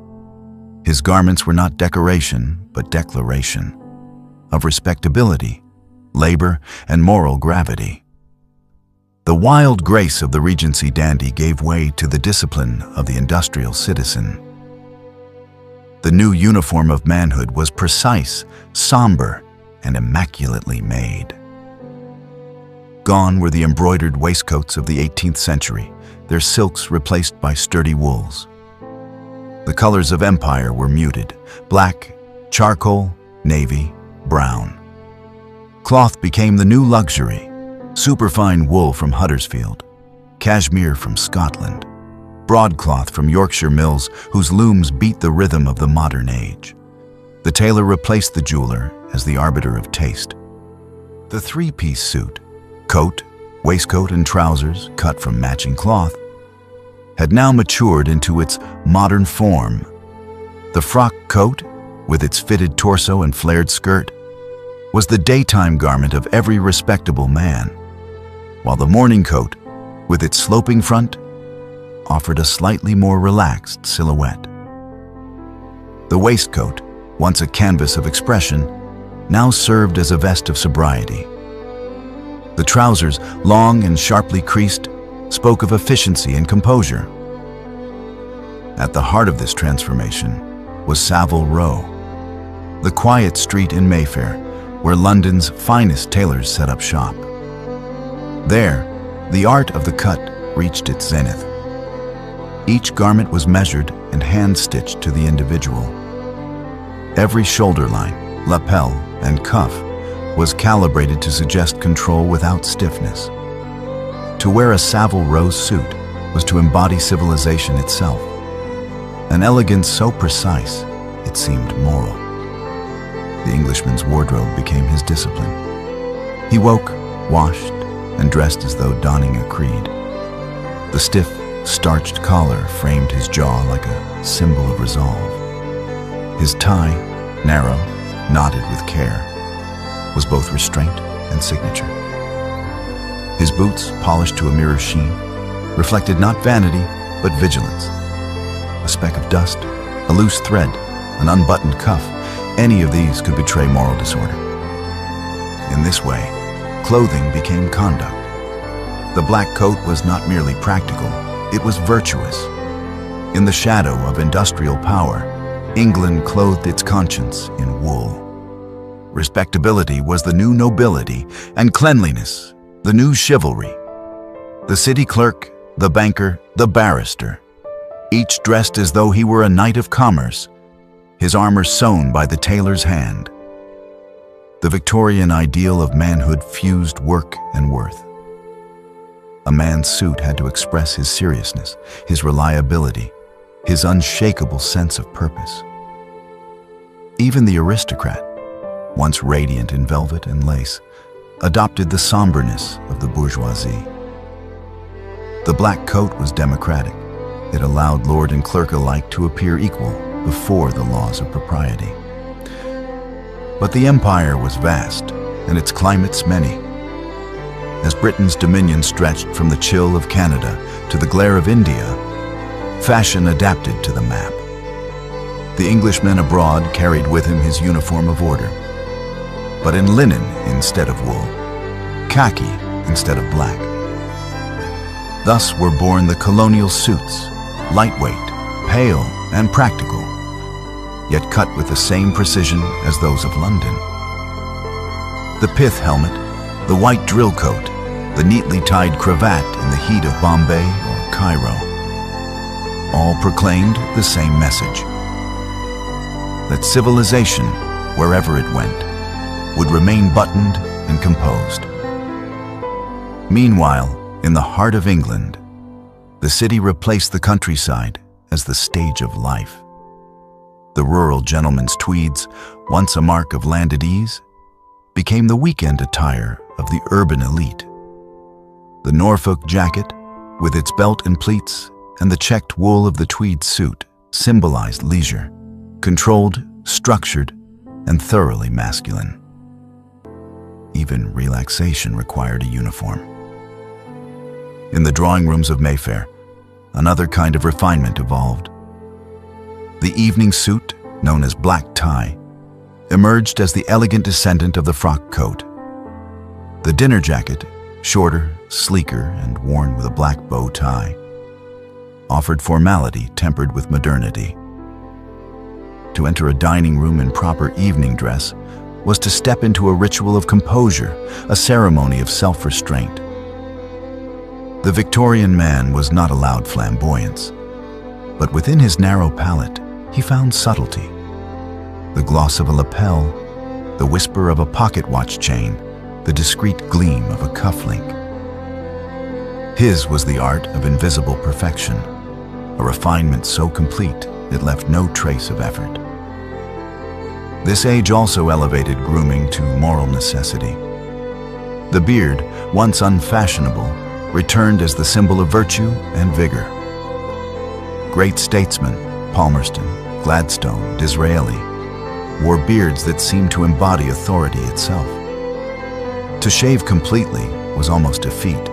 His garments were not decoration, but declaration of respectability, labor, and moral gravity. The wild grace of the Regency dandy gave way to the discipline of the industrial citizen. The new uniform of manhood was precise, somber, and immaculately made. Gone were the embroidered waistcoats of the 18th century, their silks replaced by sturdy wools. The colors of empire were muted: black, charcoal, navy, brown. Cloth became the new luxury: superfine wool from Huddersfield, cashmere from Scotland, broadcloth from Yorkshire mills whose looms beat the rhythm of the modern age. The tailor replaced the jeweler as the arbiter of taste. The three-piece suit, coat, waistcoat, and trousers cut from matching cloth, had now matured into its modern form. The frock coat, with its fitted torso and flared skirt, was the daytime garment of every respectable man, while the morning coat, with its sloping front, offered a slightly more relaxed silhouette. The waistcoat, once a canvas of expression, now served as a vest of sobriety. The trousers, long and sharply creased, spoke of efficiency and composure. At the heart of this transformation was Savile Row, the quiet street in Mayfair where London's finest tailors set up shop. There, the art of the cut reached its zenith. Each garment was measured and hand-stitched to the individual. Every shoulder line, lapel, and cuff was calibrated to suggest control without stiffness. To wear a Savile Row suit was to embody civilization itself, an elegance so precise it seemed moral. The Englishman's wardrobe became his discipline. He woke, washed, and dressed as though donning a creed. The stiff, starched collar framed his jaw like a symbol of resolve. His tie, narrow, knotted with care, was both restraint and signature. His boots, polished to a mirror sheen, reflected not vanity, but vigilance. A speck of dust, a loose thread, an unbuttoned cuff, any of these could betray moral disorder. In this way, clothing became conduct. The black coat was not merely practical, it was virtuous. In the shadow of industrial power, England clothed its conscience in wool. Respectability was the new nobility, and cleanliness the new chivalry. The city clerk, the banker, the barrister, each dressed as though he were a knight of commerce, his armor sewn by the tailor's hand. The Victorian ideal of manhood fused work and worth. A man's suit had to express his seriousness, his reliability, his unshakable sense of purpose. Even the aristocrat, once radiant in velvet and lace, adopted the somberness of the bourgeoisie. The black coat was democratic. It allowed lord and clerk alike to appear equal before the laws of propriety. But the empire was vast, and its climates many. As Britain's dominion stretched from the chill of Canada to the glare of India, fashion adapted to the map. The Englishman abroad carried with him his uniform of order, but in linen instead of wool, khaki instead of black. Thus were born the colonial suits, lightweight, pale, and practical, yet cut with the same precision as those of London. The pith helmet, the white drill coat, the neatly tied cravat in the heat of Bombay or Cairo, all proclaimed the same message: that civilization, wherever it went, would remain buttoned and composed. Meanwhile, in the heart of England, the city replaced the countryside as the stage of life. The rural gentleman's tweeds, once a mark of landed ease, became the weekend attire of the urban elite. The Norfolk jacket, with its belt and pleats, and the checked wool of the tweed suit, symbolized leisure, controlled, structured, and thoroughly masculine. Even relaxation required a uniform. In the drawing rooms of Mayfair, another kind of refinement evolved. The evening suit, known as black tie, emerged as the elegant descendant of the frock coat. The dinner jacket, shorter, sleeker, and worn with a black bow tie, offered formality tempered with modernity. To enter a dining room in proper evening dress was to step into a ritual of composure, a ceremony of self-restraint. The Victorian man was not allowed flamboyance, but within his narrow palette, he found subtlety. The gloss of a lapel, the whisper of a pocket watch chain, the discreet gleam of a cufflink. His was the art of invisible perfection, a refinement so complete it left no trace of effort. This age also elevated grooming to moral necessity. The beard, once unfashionable, returned as the symbol of virtue and vigor. Great statesmen, Palmerston, Gladstone, Disraeli, wore beards that seemed to embody authority itself. To shave completely was almost a feat.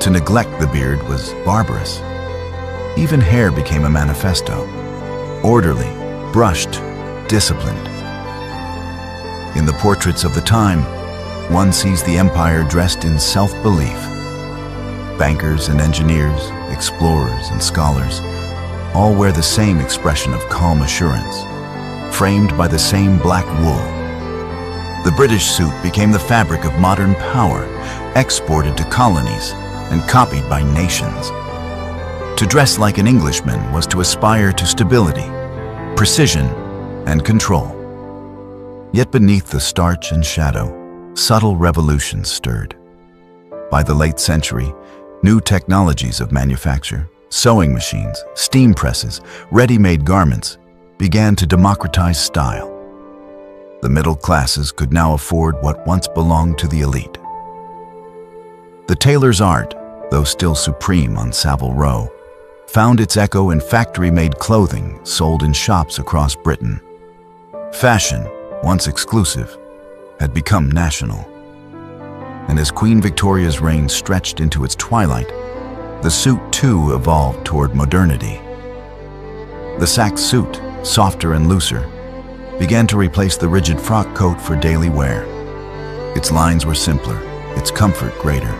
To neglect the beard was barbarous. Even hair became a manifesto, orderly, brushed, disciplined. In the portraits of the time, one sees the empire dressed in self-belief. Bankers and engineers, explorers and scholars, all wear the same expression of calm assurance, framed by the same black wool. The British suit became the fabric of modern power, exported to colonies and copied by nations. To dress like an Englishman was to aspire to stability, precision, and control. Yet beneath the starch and shadow, subtle revolutions stirred. By the late century, new technologies of manufacture, sewing machines, steam presses, ready-made garments began to democratize style. The middle classes could now afford what once belonged to the elite. The tailor's art, though still supreme on Savile Row, found its echo in factory-made clothing sold in shops across Britain. Fashion, once exclusive, had become national. And as Queen Victoria's reign stretched into its twilight, the suit too evolved toward modernity. The sack suit, softer and looser, began to replace the rigid frock coat for daily wear. Its lines were simpler, its comfort greater.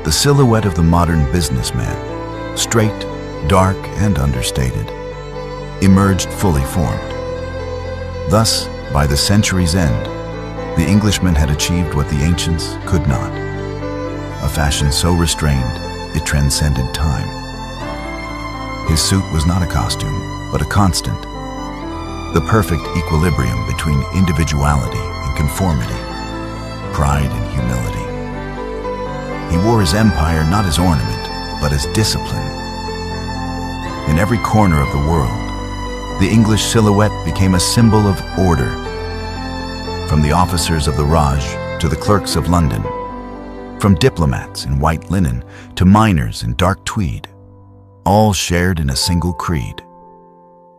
The silhouette of the modern businessman, straight, dark, and understated. emerged fully formed. Thus, by the century's end, the Englishman had achieved what the ancients could not. A fashion so restrained, it transcended time. His suit was not a costume, but a constant. The perfect equilibrium between individuality and conformity, pride and humility. He wore his empire not as ornament, but as discipline. In every corner of the world, the English silhouette became a symbol of order. From the officers of the Raj to the clerks of London, from diplomats in white linen to miners in dark tweed, all shared in a single creed: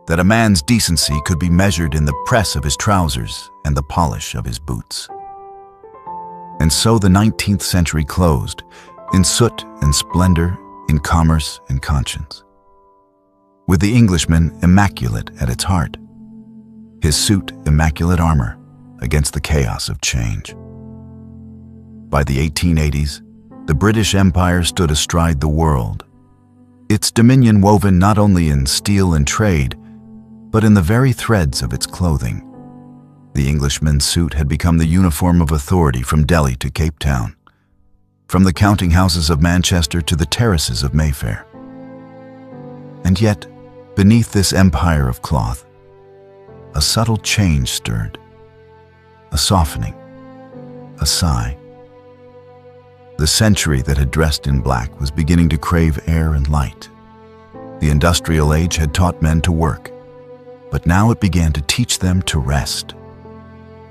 that a man's decency could be measured in the press of his trousers and the polish of his boots. And so the 19th century closed, in soot and splendor, in commerce and conscience, with the Englishman immaculate at its heart, his suit immaculate armor against the chaos of change. By the 1880s, the British Empire stood astride the world, its dominion woven not only in steel and trade, but in the very threads of its clothing. The Englishman's suit had become the uniform of authority from Delhi to Cape Town, from the counting houses of Manchester to the terraces of Mayfair. And yet, beneath this empire of cloth, a subtle change stirred, a softening, a sigh. The century that had dressed in black was beginning to crave air and light. The industrial age had taught men to work, but now it began to teach them to rest.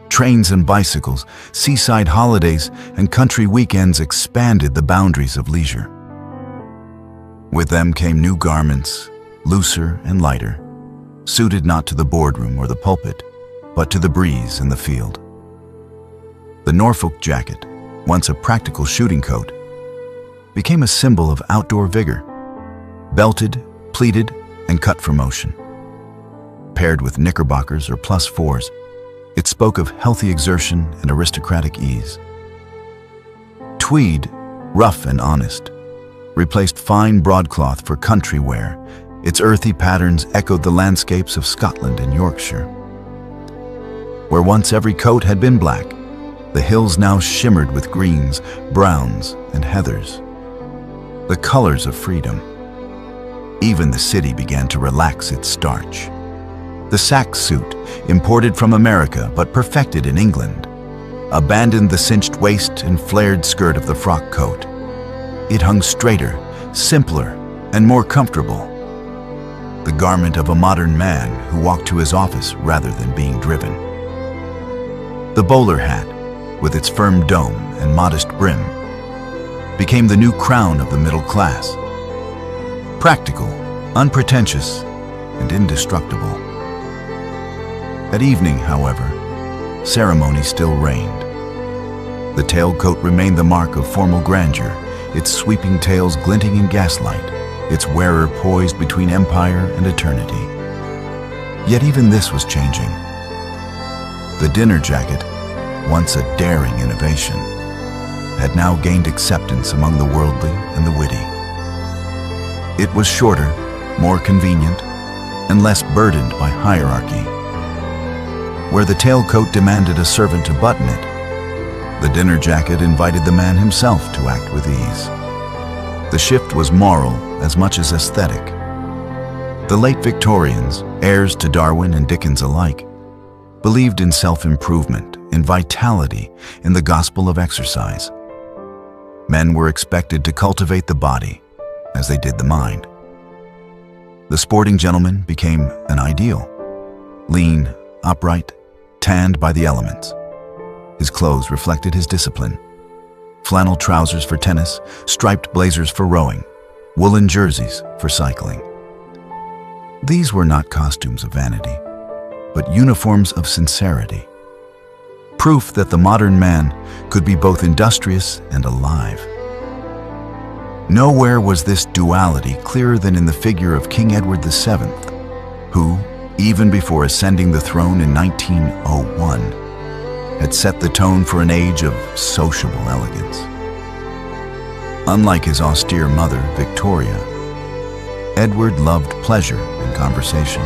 Trains and bicycles, seaside holidays, and country weekends expanded the boundaries of leisure. With them came new garments, looser and lighter, suited not to the boardroom or the pulpit, but to the breeze and the field. The Norfolk jacket, once a practical shooting coat, became a symbol of outdoor vigor, belted, pleated, and cut for motion. Paired with knickerbockers or +4s, it spoke of healthy exertion and aristocratic ease. Tweed, rough and honest, replaced fine broadcloth for country wear. Its earthy patterns echoed the landscapes of Scotland and Yorkshire. Where once every coat had been black, the hills now shimmered with greens, browns, and heathers, the colors of freedom. Even the city began to relax its starch. The sack suit, imported from America but perfected in England, abandoned the cinched waist and flared skirt of the frock coat. It hung straighter, simpler, and more comfortable. The garment of a modern man who walked to his office rather than being driven. The bowler hat, with its firm dome and modest brim, became the new crown of the middle class. Practical, unpretentious, and indestructible. At evening, however, ceremony still reigned. The tailcoat remained the mark of formal grandeur, its sweeping tails glinting in gaslight, its wearer poised between empire and eternity. Yet even this was changing. The dinner jacket, once a daring innovation, had now gained acceptance among the worldly and the witty. It was shorter, more convenient, and less burdened by hierarchy. Where the tailcoat demanded a servant to button it, the dinner jacket invited the man himself to act with ease. The shift was moral as much as aesthetic. The late Victorians, heirs to Darwin and Dickens alike, believed in self-improvement, in vitality, in the gospel of exercise. Men were expected to cultivate the body as they did the mind. The sporting gentleman became an ideal, lean, upright, tanned by the elements. His clothes reflected his discipline. Flannel trousers for tennis, striped blazers for rowing, woolen jerseys for cycling. These were not costumes of vanity, but uniforms of sincerity. Proof that the modern man could be both industrious and alive. Nowhere was this duality clearer than in the figure of King Edward VII, who, even before ascending the throne in 1901, had set the tone for an age of sociable elegance. Unlike his austere mother, Victoria, Edward loved pleasure and conversation.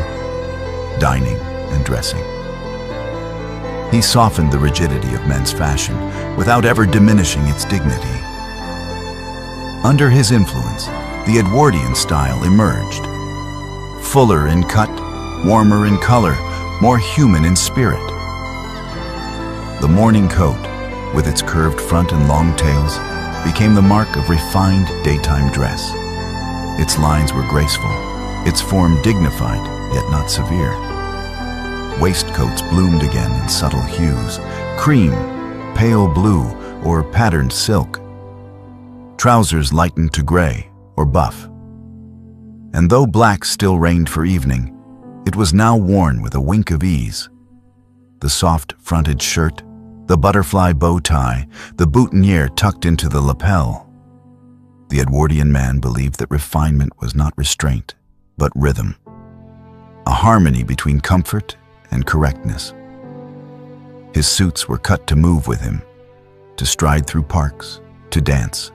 dining, and dressing. He softened the rigidity of men's fashion without ever diminishing its dignity. Under his influence, the Edwardian style emerged. Fuller in cut, warmer in color, more human in spirit. The morning coat, with its curved front and long tails, became the mark of refined daytime dress. Its lines were graceful, its form dignified, yet not severe. Waistcoats bloomed again in subtle hues, cream, pale blue, or patterned silk. Trousers lightened to gray or buff. And though black still reigned for evening, it was now worn with a wink of ease. The soft-fronted shirt, the butterfly bow tie, the boutonniere tucked into the lapel. The Edwardian man believed that refinement was not restraint, but rhythm, a harmony between comfort and correctness. His suits were cut to move with him, to stride through parks, to dance,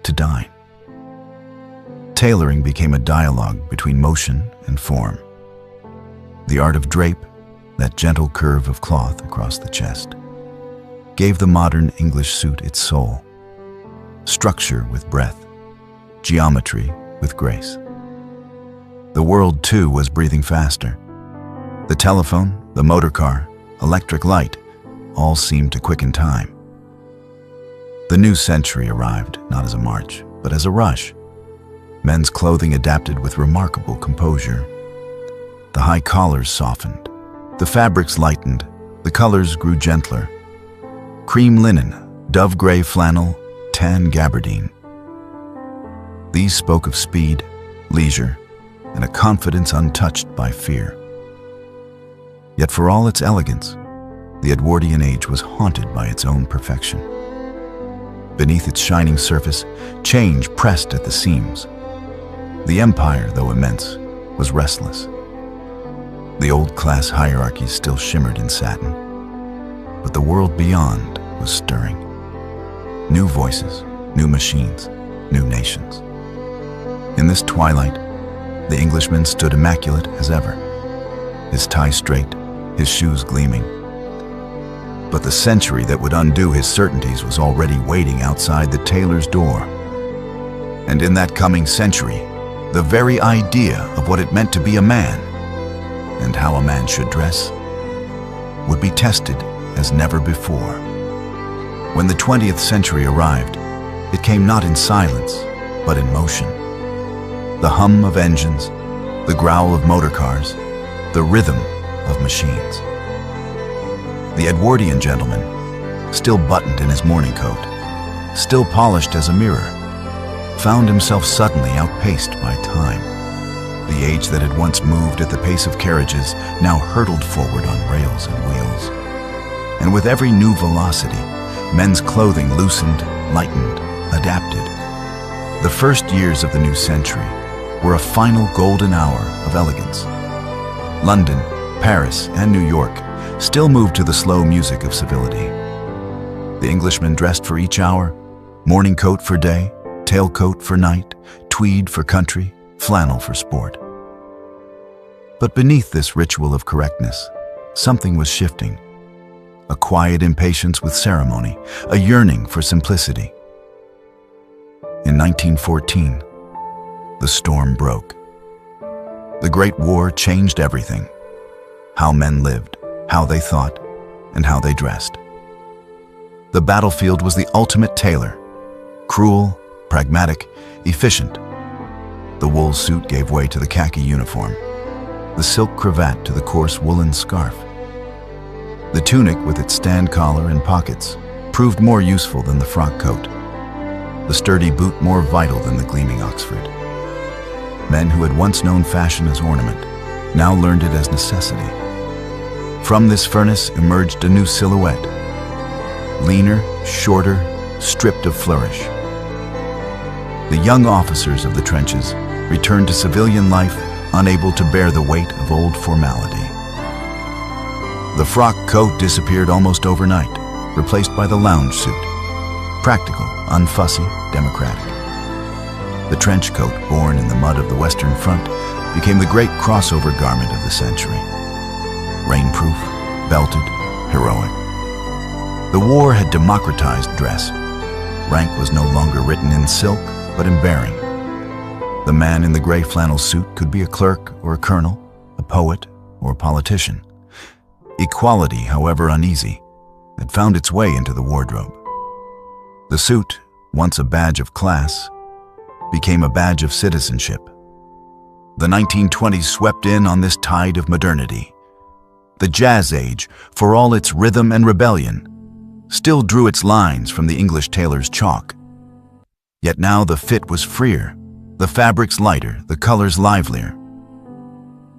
to dine. Tailoring became a dialogue between motion and form. The art of drape, that gentle curve of cloth across the chest, gave the modern English suit its soul, structure with breadth, geometry with grace. The world, too, was breathing faster. The telephone, the motor car, electric light, all seemed to quicken time. The new century arrived not as a march, but as a rush. Men's clothing adapted with remarkable composure. The high collars softened, the fabrics lightened, the colors grew gentler. Cream linen, dove gray flannel, tan gabardine. These spoke of speed, leisure, and a confidence untouched by fear. Yet for all its elegance, the Edwardian age was haunted by its own perfection. Beneath its shining surface, change pressed at the seams. The empire, though immense, was restless. The old-class hierarchies still shimmered in satin, but the world beyond was stirring. New voices, new machines, new nations. In this twilight, the Englishman stood immaculate as ever, his tie straight, his shoes gleaming. But the century that would undo his certainties was already waiting outside the tailor's door. And in that coming century, the very idea of what it meant to be a man, and how a man should dress, would be tested as never before. When the 20th century arrived, it came not in silence, but in motion. The hum of engines, the growl of motor cars, the rhythm of machines. The Edwardian gentleman, still buttoned in his morning coat, still polished as a mirror, found himself suddenly outpaced by time. The age that had once moved at the pace of carriages now hurtled forward on rails and wheels. And with every new velocity, men's clothing loosened, lightened, adapted. The first years of the new century were a final golden hour of elegance. London, Paris, and New York still moved to the slow music of civility. The Englishman dressed for each hour, morning coat for day, tailcoat for night, tweed for country, flannel for sport. But beneath this ritual of correctness, something was shifting. A quiet impatience with ceremony, a yearning for simplicity. In 1914, the storm broke. The Great War changed everything. How men lived, how they thought, and how they dressed. The battlefield was the ultimate tailor. Cruel, pragmatic, efficient. The wool suit gave way to the khaki uniform, the silk cravat to the coarse woolen scarf. The tunic, with its stand collar and pockets, proved more useful than the frock coat. The sturdy boot more vital than the gleaming Oxford. Men who had once known fashion as ornament now learned it as necessity. From this furnace emerged a new silhouette. Leaner, shorter, stripped of flourish. The young officers of the trenches returned to civilian life unable to bear the weight of old formality. The frock coat disappeared almost overnight, replaced by the lounge suit. Practical, unfussy, democratic. The trench coat, born in the mud of the Western Front, became the great crossover garment of the century. rainproof, belted, heroic. The war had democratized dress. Rank was no longer written in silk, but in bearing. The man in the gray flannel suit could be a clerk or a colonel, a poet or a politician. Equality, however uneasy, had found its way into the wardrobe. The suit, once a badge of class, became a badge of citizenship. The 1920s swept in on this tide of modernity. The Jazz Age, for all its rhythm and rebellion, still drew its lines from the English tailor's chalk. Yet now the fit was freer, the fabrics lighter, the colors livelier.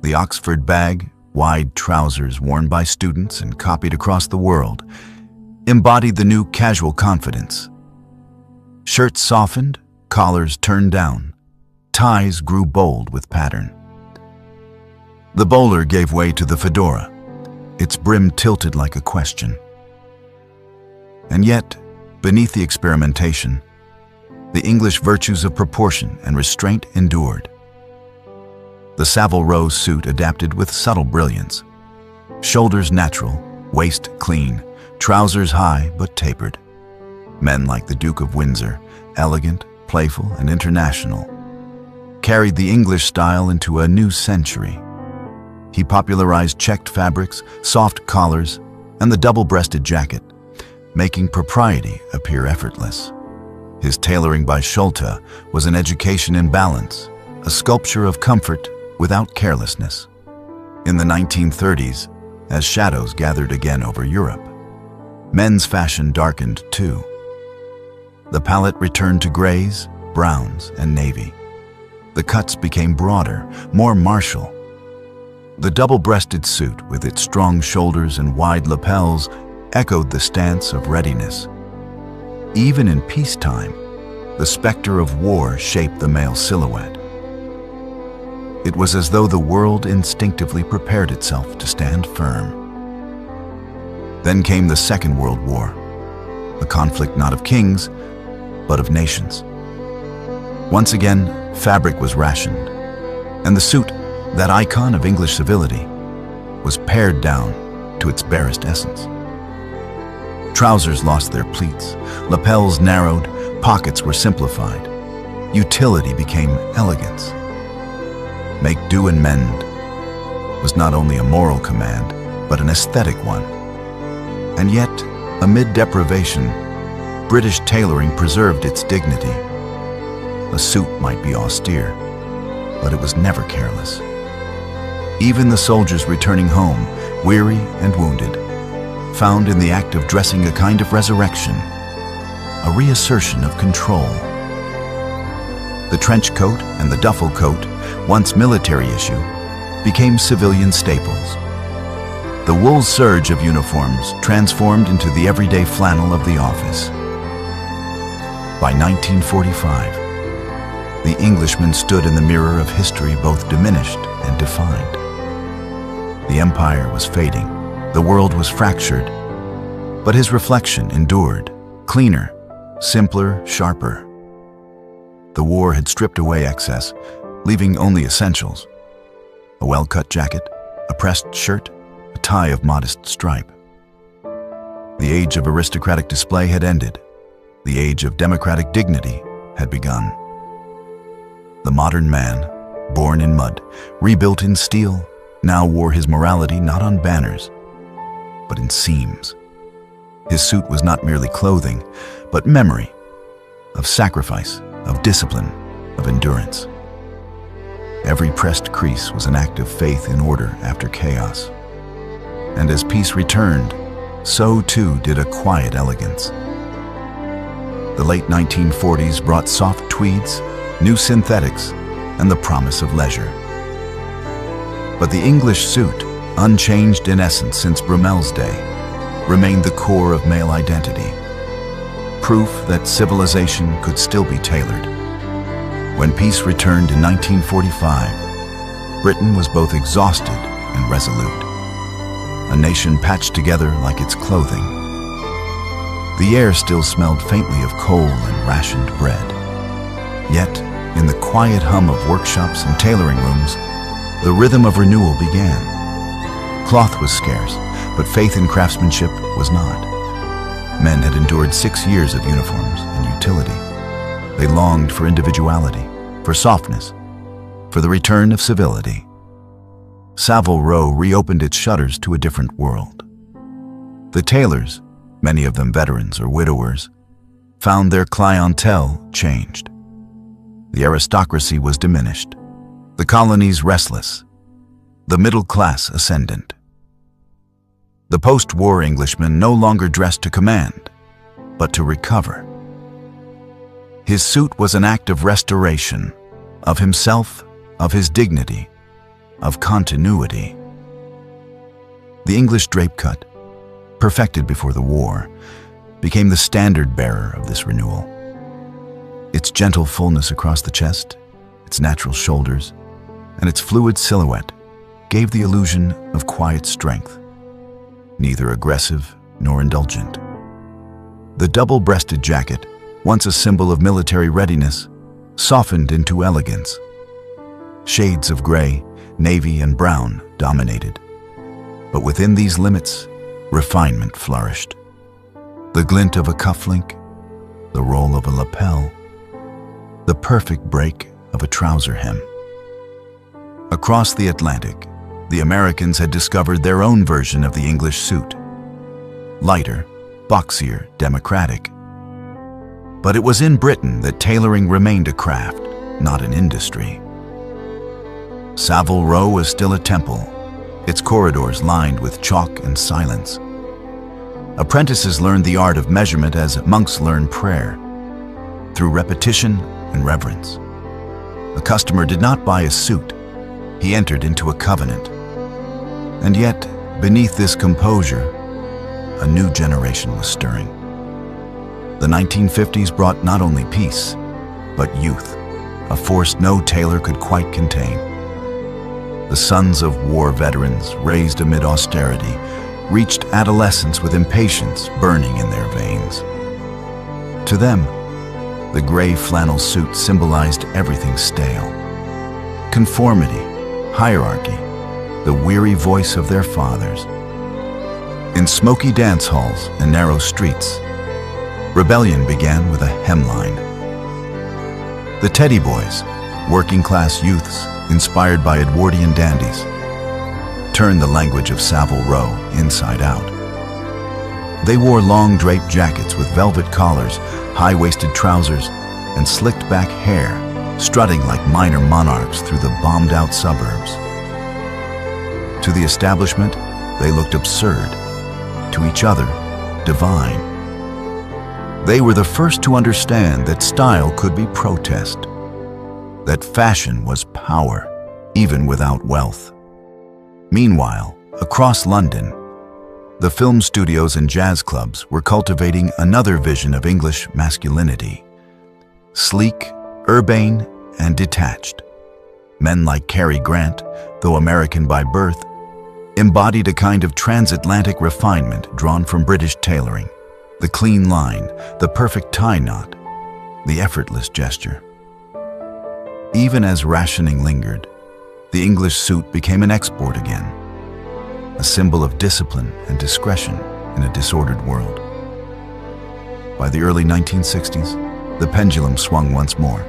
The Oxford bag, wide trousers worn by students and copied across the world, embodied the new casual confidence. Shirts softened, collars turned down, ties grew bold with pattern. The bowler gave way to the fedora, its brim tilted like a question. And yet, beneath the experimentation, the English virtues of proportion and restraint endured. The Savile Row suit adapted with subtle brilliance. Shoulders natural, waist clean, trousers high but tapered. Men like the Duke of Windsor, elegant, playful, and international, carried the English style into a new century. He popularized checked fabrics, soft collars, and the double-breasted jacket, making propriety appear effortless. His tailoring by Schulte was an education in balance, a sculpture of comfort without carelessness. In the 1930s, as shadows gathered again over Europe, men's fashion darkened too. The palette returned to grays, browns, and navy. The cuts became broader, more martial. The double-breasted suit, with its strong shoulders and wide lapels, echoed the stance of readiness. Even in peacetime, the specter of war shaped the male silhouette. It was as though the world instinctively prepared itself to stand firm. Then came the Second World War, a conflict not of kings, but of nations. Once again, fabric was rationed, and the suit, that icon of English civility, was pared down to its barest essence. Trousers lost their pleats, lapels narrowed, pockets were simplified. Utility became elegance. Make do and mend was not only a moral command, but an aesthetic one. And yet, amid deprivation, British tailoring preserved its dignity. A suit might be austere, but it was never careless. Even the soldiers returning home, weary and wounded, found in the act of dressing a kind of resurrection, a reassertion of control. The trench coat and the duffel coat, once military issue, became civilian staples. The wool serge of uniforms transformed into the everyday flannel of the office. By 1945, the Englishman stood in the mirror of history, both diminished and defined. The empire was fading, the world was fractured, but his reflection endured, cleaner, simpler, sharper. The war had stripped away excess, leaving only essentials: a well-cut jacket, a pressed shirt, a tie of modest stripe. The age of aristocratic display had ended. The age of democratic dignity had begun. The modern man, born in mud, rebuilt in steel, now wore his morality not on banners, but in seams. His suit was not merely clothing, but memory of sacrifice, of discipline, of endurance. Every pressed crease was an act of faith in order after chaos. And as peace returned, so too did a quiet elegance. The late 1940s brought soft tweeds, new synthetics, and the promise of leisure. But the English suit, unchanged in essence since Brumel's day, remained the core of male identity, proof that civilization could still be tailored. When peace returned in 1945, Britain was both exhausted and resolute, a nation patched together like its clothing. The air still smelled faintly of coal and rationed bread. Yet, in the quiet hum of workshops and tailoring rooms, the rhythm of renewal began. Cloth was scarce, but faith in craftsmanship was not. Men had endured 6 years of uniforms and utility. They longed for individuality, for softness, for the return of civility. Savile Row reopened its shutters to a different world. The tailors, many of them veterans or widowers, found their clientele changed. The aristocracy was diminished, the colonies restless, the middle class ascendant. The post-war Englishman no longer dressed to command, but to recover. His suit was an act of restoration, of himself, of his dignity, of continuity. The English drape cut, perfected before the war, became the standard bearer of this renewal. Its gentle fullness across the chest, its natural shoulders, and its fluid silhouette gave the illusion of quiet strength, neither aggressive nor indulgent. The double-breasted jacket, once a symbol of military readiness, softened into elegance. Shades of gray, navy, and brown dominated. But within these limits, refinement flourished. The glint of a cufflink, the roll of a lapel, the perfect break of a trouser hem. Across the Atlantic, the Americans had discovered their own version of the English suit. Lighter, boxier, democratic. But it was in Britain that tailoring remained a craft, not an industry. Savile Row was still a temple, its corridors lined with chalk and silence. Apprentices learned the art of measurement as monks learn prayer, through repetition and reverence. A customer did not buy a suit, he entered into a covenant. And yet, beneath this composure, a new generation was stirring. The 1950s brought not only peace, but youth, a force no tailor could quite contain. The sons of war veterans, raised amid austerity, reached adolescence with impatience burning in their veins. To them, the gray flannel suit symbolized everything stale. Conformity, hierarchy, the weary voice of their fathers. In smoky dance halls and narrow streets, rebellion began with a hemline. The Teddy Boys, working-class youths inspired by Edwardian dandies, turned the language of Savile Row inside out. They wore long draped jackets with velvet collars, high-waisted trousers, and slicked-back hair, strutting like minor monarchs through the bombed-out suburbs. To the establishment, they looked absurd. To each other, divine. They were the first to understand that style could be protest, that fashion was power, even without wealth. Meanwhile, across London, the film studios and jazz clubs were cultivating another vision of English masculinity. Sleek, urbane, and detached. Men like Cary Grant, though American by birth, embodied a kind of transatlantic refinement drawn from British tailoring. The clean line, the perfect tie knot, the effortless gesture. Even as rationing lingered, the English suit became an export again, a symbol of discipline and discretion in a disordered world. By the early 1960s, the pendulum swung once more.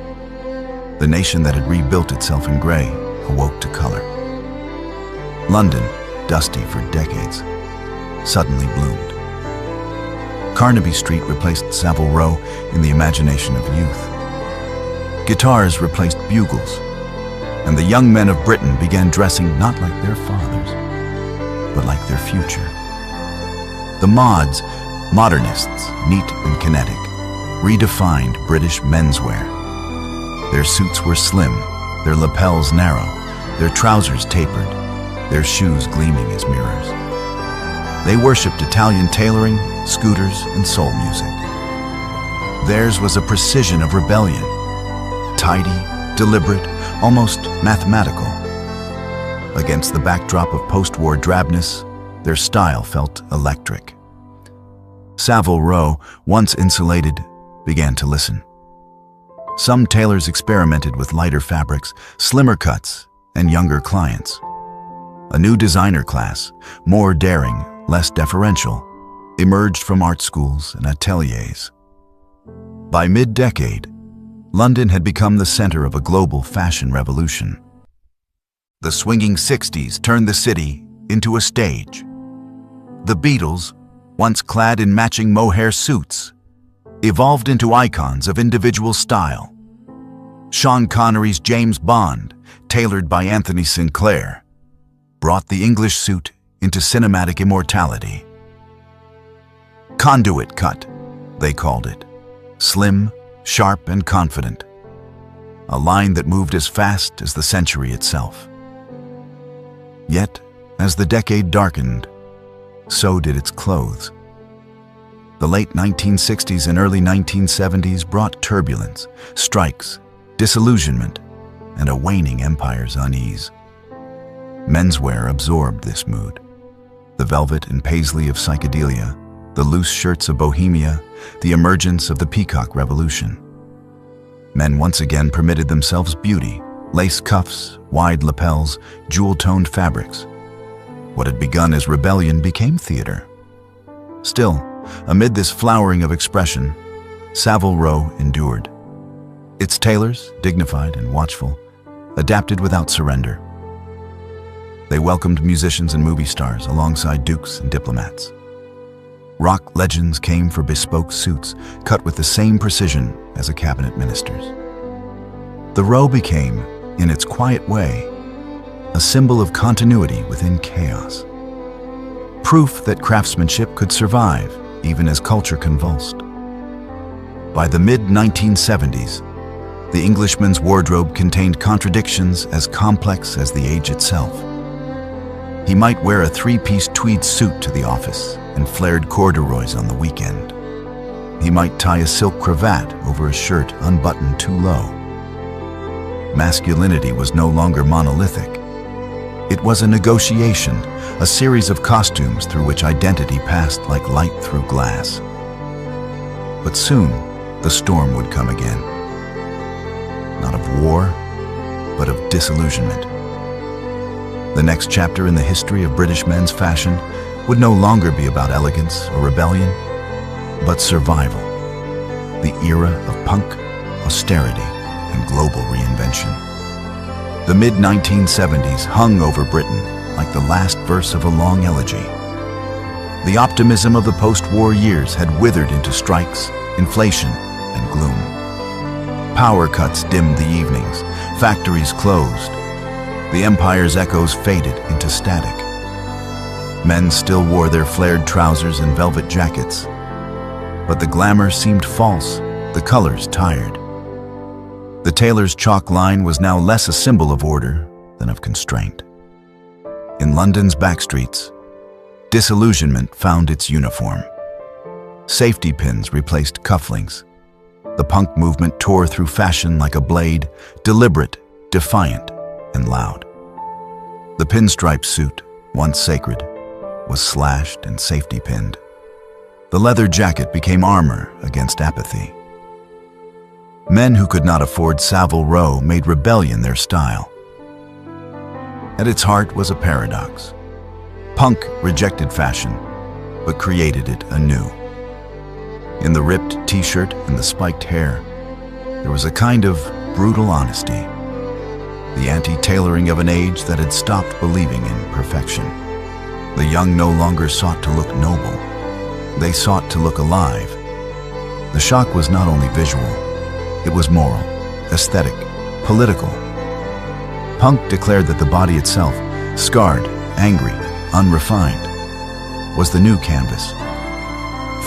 The nation that had rebuilt itself in gray awoke to color. London, dusty for decades, suddenly bloomed. Carnaby Street replaced Savile Row in the imagination of youth. Guitars replaced bugles, and the young men of Britain began dressing not like their fathers, but like their future. The mods, modernists, neat and kinetic, redefined British menswear. Their suits were slim, their lapels narrow, their trousers tapered, their shoes gleaming as mirrors. They worshipped Italian tailoring, scooters, and soul music. Theirs was a precision of rebellion, tidy, deliberate, almost mathematical. Against the backdrop of post-war drabness, their style felt electric. Savile Row, once insulated, began to listen. Some tailors experimented with lighter fabrics, slimmer cuts, and younger clients. A new designer class, more daring, less deferential, emerged from art schools and ateliers. By mid-decade, London had become the center of a global fashion revolution. The Swinging Sixties turned the city into a stage. The Beatles, once clad in matching mohair suits, evolved into icons of individual style. Sean Connery's James Bond, tailored by Anthony Sinclair, brought the English suit into cinematic immortality. Conduit cut, they called it. Slim, sharp, and confident. A line that moved as fast as the century itself. Yet, as the decade darkened, so did its clothes. The late 1960s and early 1970s brought turbulence, strikes, disillusionment, and a waning empire's unease. Menswear absorbed this mood. The velvet and paisley of psychedelia, the loose shirts of bohemia, the emergence of the peacock revolution. Men once again permitted themselves beauty, lace cuffs, wide lapels, jewel-toned fabrics. What had begun as rebellion became theater. Still, amid this flowering of expression, Savile Row endured. Its tailors, dignified and watchful, adapted without surrender. They welcomed musicians and movie stars alongside dukes and diplomats. Rock legends came for bespoke suits, cut with the same precision as a cabinet minister's. The Row became, in its quiet way, a symbol of continuity within chaos. Proof that craftsmanship could survive even as culture convulsed. By the mid-1970s, the Englishman's wardrobe contained contradictions as complex as the age itself. He might wear a three-piece tweed suit to the office and flared corduroys on the weekend. He might tie a silk cravat over a shirt unbuttoned too low. Masculinity was no longer monolithic. It was a negotiation, a series of costumes through which identity passed like light through glass. But soon, the storm would come again. Not of war, but of disillusionment. The next chapter in the history of British men's fashion would no longer be about elegance or rebellion, but survival. The era of punk, austerity, and global reinvention. The mid-1970s hung over Britain like the last verse of a long elegy. The optimism of the post-war years had withered into strikes, inflation, and gloom. Power cuts dimmed the evenings, factories closed. The empire's echoes faded into static. Men still wore their flared trousers and velvet jackets, but the glamour seemed false, the colors tired. The tailor's chalk line was now less a symbol of order than of constraint. In London's backstreets, disillusionment found its uniform. Safety pins replaced cufflinks. The punk movement tore through fashion like a blade, deliberate, defiant, and loud. The pinstripe suit, once sacred, was slashed and safety pinned. The leather jacket became armor against apathy. Men who could not afford Savile Row made rebellion their style. At its heart was a paradox. Punk rejected fashion, but created it anew. In the ripped t-shirt and the spiked hair, there was a kind of brutal honesty. The anti-tailoring of an age that had stopped believing in perfection. The young no longer sought to look noble. They sought to look alive. The shock was not only visual, it was moral, aesthetic, political. Punk declared that the body itself, scarred, angry, unrefined, was the new canvas.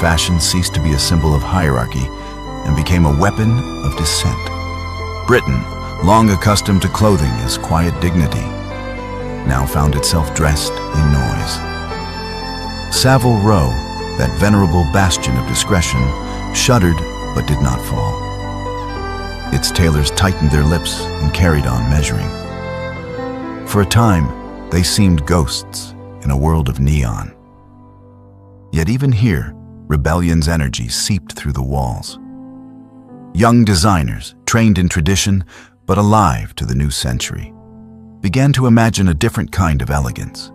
Fashion ceased to be a symbol of hierarchy and became a weapon of dissent. Britain, long accustomed to clothing as quiet dignity, now found itself dressed in noise. Savile Row, that venerable bastion of discretion, shuddered but did not fall. Its tailors tightened their lips and carried on measuring. For a time, they seemed ghosts in a world of neon. Yet even here, rebellion's energy seeped through the walls. Young designers, trained in tradition, but alive to the new century, began to imagine a different kind of elegance,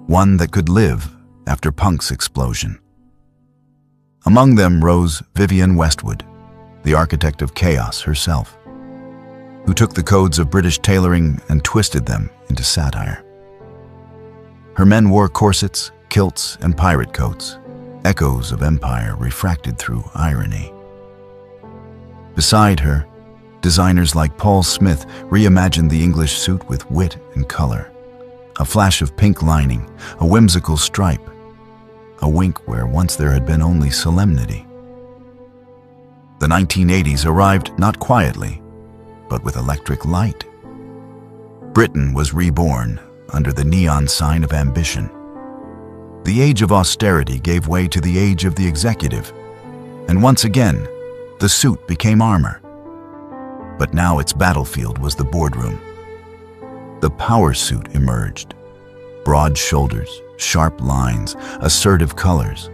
one that could live after punk's explosion. Among them rose Vivienne Westwood, the architect of chaos herself, who took the codes of British tailoring and twisted them into satire. Her men wore corsets, kilts, and pirate coats, echoes of empire refracted through irony. Beside her, designers like Paul Smith reimagined the English suit with wit and color, a flash of pink lining, a whimsical stripe, a wink where once there had been only solemnity. The 1980s arrived not quietly, but with electric light. Britain was reborn under the neon sign of ambition. The age of austerity gave way to the age of the executive, and once again, the suit became armor. But now its battlefield was the boardroom. The power suit emerged. Broad shoulders, sharp lines, assertive colors.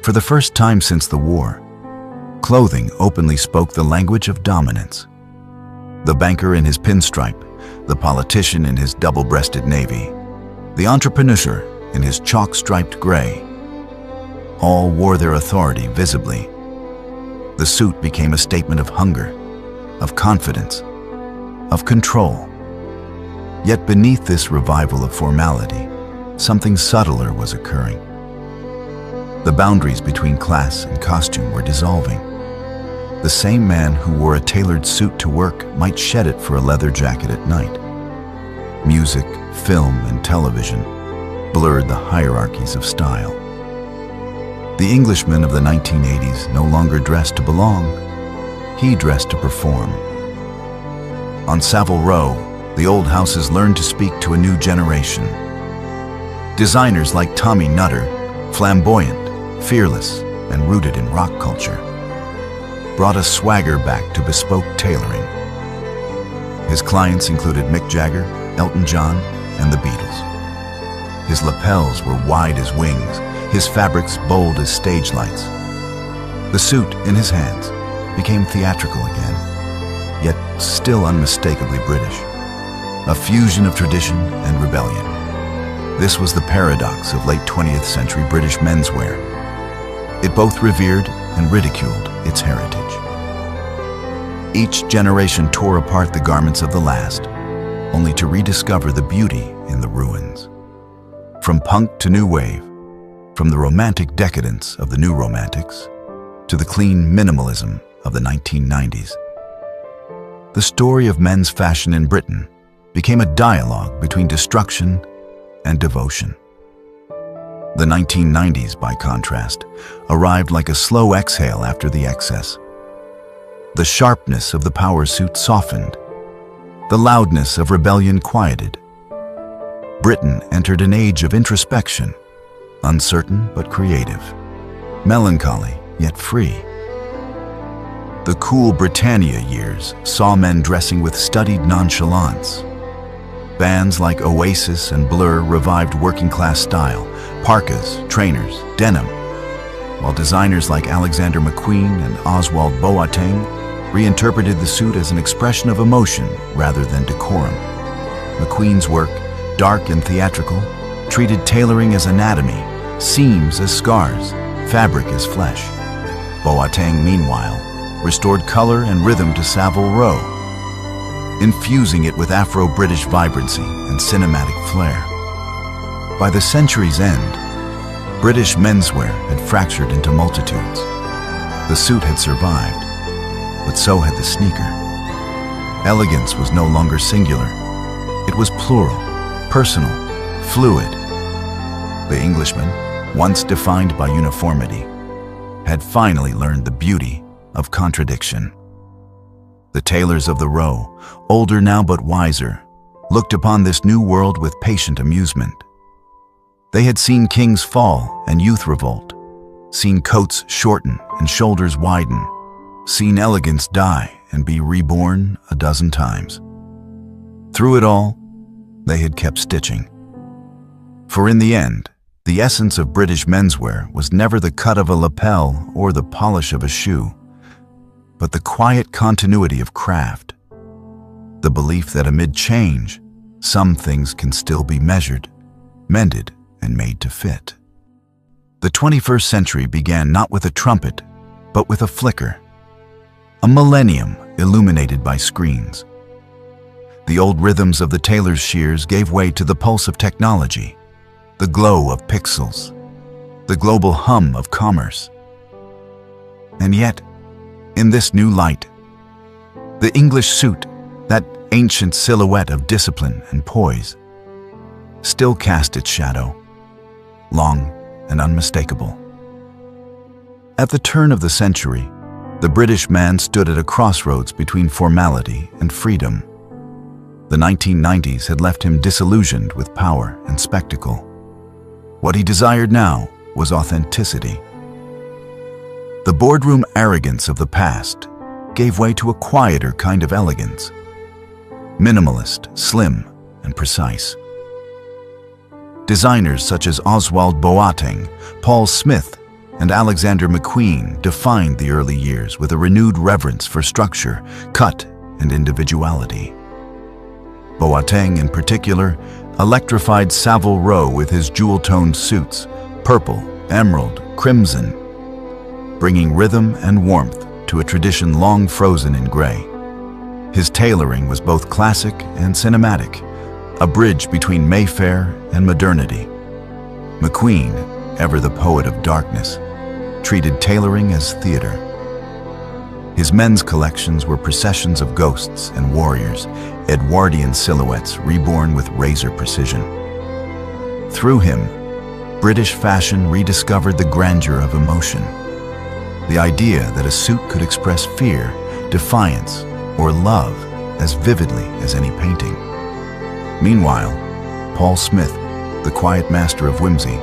For the first time since the war, clothing openly spoke the language of dominance. The banker in his pinstripe, the politician in his double-breasted navy, the entrepreneur in his chalk-striped gray, all wore their authority visibly. The suit became a statement of hunger, of confidence, of control. Yet beneath this revival of formality, something subtler was occurring. The boundaries between class and costume were dissolving. The same man who wore a tailored suit to work might shed it for a leather jacket at night. Music, film, and television blurred the hierarchies of style. The Englishman of the 1980s no longer dressed to belong. He dressed to perform. On Savile Row, the old houses learned to speak to a new generation. Designers like Tommy Nutter, flamboyant, fearless, and rooted in rock culture, brought a swagger back to bespoke tailoring. His clients included Mick Jagger, Elton John, and the Beatles. His lapels were wide as wings, his fabrics bold as stage lights. The suit in his hands became theatrical again, yet still unmistakably British, a fusion of tradition and rebellion. This was the paradox of late 20th century British menswear. It both revered and ridiculed its heritage. Each generation tore apart the garments of the last, only to rediscover the beauty in the ruins. From punk to new wave, from the romantic decadence of the new romantics to the clean minimalism of the 1990s. The story of men's fashion in Britain became a dialogue between destruction and devotion. The 1990s, by contrast, arrived like a slow exhale after the excess. The sharpness of the power suit softened. The loudness of rebellion quieted. Britain entered an age of introspection, uncertain but creative, melancholy yet free. The cool Britannia years saw men dressing with studied nonchalance. Bands like Oasis and Blur revived working-class style, parkas, trainers, denim, while designers like Alexander McQueen and Oswald Boateng reinterpreted the suit as an expression of emotion rather than decorum. McQueen's work, dark and theatrical, treated tailoring as anatomy, seams as scars, fabric as flesh. Boateng, meanwhile, restored color and rhythm to Savile Row, infusing it with Afro-British vibrancy and cinematic flair. By the century's end, British menswear had fractured into multitudes. The suit had survived, but so had the sneaker. Elegance was no longer singular. It was plural, personal, fluid. The Englishman, once defined by uniformity, had finally learned the beauty of contradiction. The tailors of the Row, older now but wiser, looked upon this new world with patient amusement. They had seen kings fall and youth revolt, seen coats shorten and shoulders widen, seen elegance die and be reborn a dozen times. Through it all, they had kept stitching. For in the end, the essence of British menswear was never the cut of a lapel or the polish of a shoe, but the quiet continuity of craft, the belief that amid change, some things can still be measured, mended, and made to fit. The 21st century began not with a trumpet, but with a flicker. A millennium illuminated by screens. The old rhythms of the tailor's shears gave way to the pulse of technology, the glow of pixels, the global hum of commerce. And yet, in this new light, the English suit, that ancient silhouette of discipline and poise, still cast its shadow, long and unmistakable. At the turn of the century, the British man stood at a crossroads between formality and freedom. The 1990s had left him disillusioned with power and spectacle. What he desired now was authenticity. The boardroom arrogance of the past gave way to a quieter kind of elegance. Minimalist, slim, and precise. Designers such as Oswald Boateng, Paul Smith, and Alexander McQueen defined the early years with a renewed reverence for structure, cut, and individuality. Boateng, in particular, electrified Savile Row with his jewel-toned suits, purple, emerald, crimson, bringing rhythm and warmth to a tradition long frozen in gray. His tailoring was both classic and cinematic, a bridge between Mayfair and modernity. McQueen, ever the poet of darkness, treated tailoring as theater. His men's collections were processions of ghosts and warriors, Edwardian silhouettes reborn with razor precision. Through him, British fashion rediscovered the grandeur of emotion. The idea that a suit could express fear, defiance, or love as vividly as any painting. Meanwhile, Paul Smith, the quiet master of whimsy,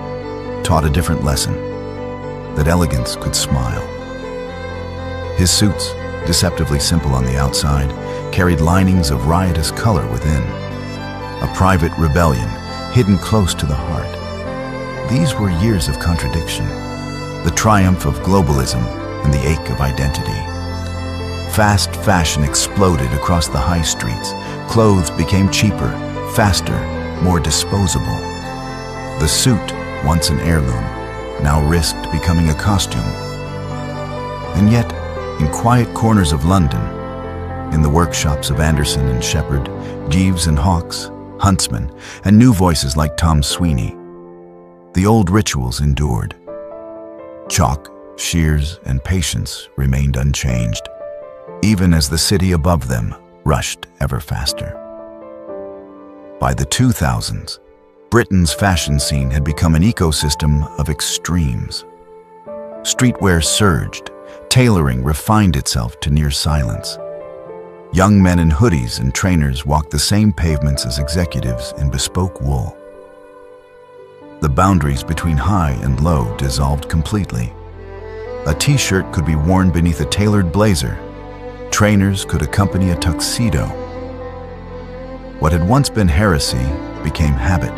taught a different lesson, that elegance could smile. His suits, deceptively simple on the outside, carried linings of riotous color within, a private rebellion hidden close to the heart. These were years of contradiction, the triumph of globalism and the ache of identity. Fast fashion exploded across the high streets. Clothes became cheaper, faster, more disposable. The suit, once an heirloom, now risked becoming a costume. And yet, in quiet corners of London, in the workshops of Anderson and Shepherd, Jeeves and Hawkes, Huntsman, and new voices like Tom Sweeney, the old rituals endured. Chalk, shears, and patience remained unchanged, even as the city above them rushed ever faster. By the 2000s, Britain's fashion scene had become an ecosystem of extremes. Streetwear surged, tailoring refined itself to near silence. Young men in hoodies and trainers walked the same pavements as executives in bespoke wool. The boundaries between high and low dissolved completely. A t-shirt could be worn beneath a tailored blazer. Trainers could accompany a tuxedo. What had once been heresy became habit.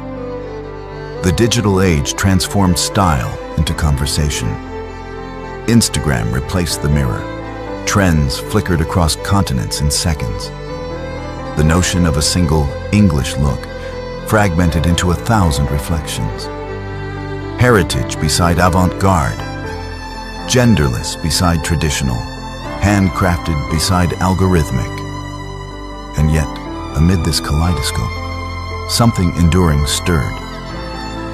The digital age transformed style into conversation. Instagram replaced the mirror. Trends flickered across continents in seconds. The notion of a single English look fragmented into 1,000 reflections. Heritage beside avant-garde. Genderless beside traditional. Handcrafted beside algorithmic. And yet, amid this kaleidoscope, something enduring stirred,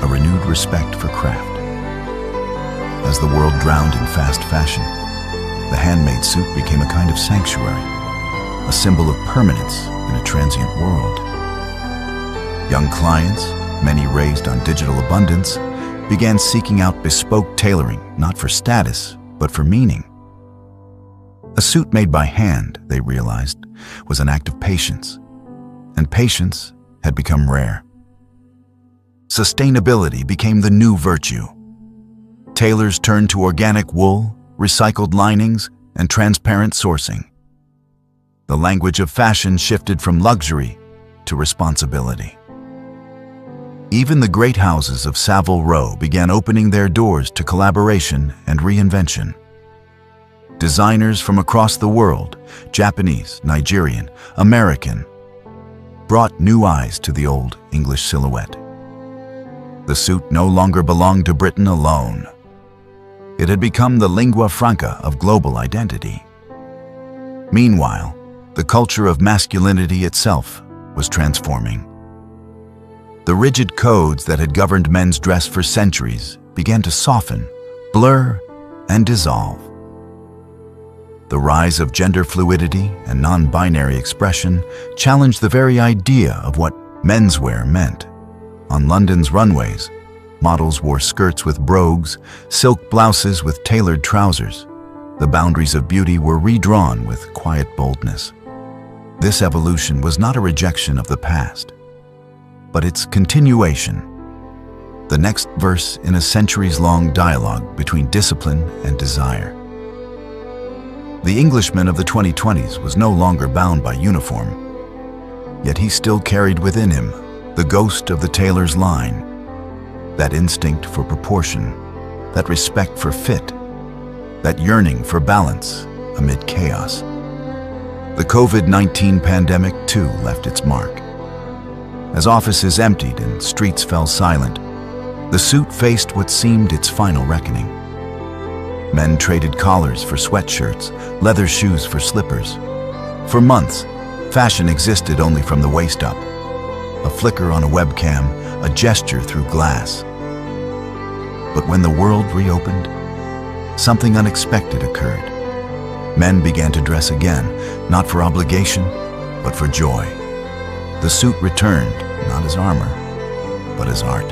a renewed respect for craft. As the world drowned in fast fashion, the handmade suit became a kind of sanctuary, a symbol of permanence in a transient world. Young clients, many raised on digital abundance, began seeking out bespoke tailoring, not for status, but for meaning. A suit made by hand, they realized, was an act of patience, and patience had become rare. Sustainability became the new virtue. Tailors turned to organic wool, recycled linings, and transparent sourcing. The language of fashion shifted from luxury to responsibility. Even the great houses of Savile Row began opening their doors to collaboration and reinvention. Designers from across the world, Japanese, Nigerian, American, brought new eyes to the old English silhouette. The suit no longer belonged to Britain alone. It had become the lingua franca of global identity. Meanwhile, the culture of masculinity itself was transforming. The rigid codes that had governed men's dress for centuries began to soften, blur, and dissolve. The rise of gender fluidity and non-binary expression challenged the very idea of what menswear meant. On London's runways, models wore skirts with brogues, silk blouses with tailored trousers. The boundaries of beauty were redrawn with quiet boldness. This evolution was not a rejection of the past, but its continuation, the next verse in a centuries-long dialogue between discipline and desire. The Englishman of the 2020s was no longer bound by uniform, yet he still carried within him the ghost of the tailor's line, that instinct for proportion, that respect for fit, that yearning for balance amid chaos. The COVID-19 pandemic, too, left its mark. As offices emptied and streets fell silent, the suit faced what seemed its final reckoning. Men traded collars for sweatshirts, leather shoes for slippers. For months, fashion existed only from the waist up. A flicker on a webcam, a gesture through glass. But when the world reopened, something unexpected occurred. Men began to dress again, not for obligation, but for joy. The suit returned, not as armor, but as art.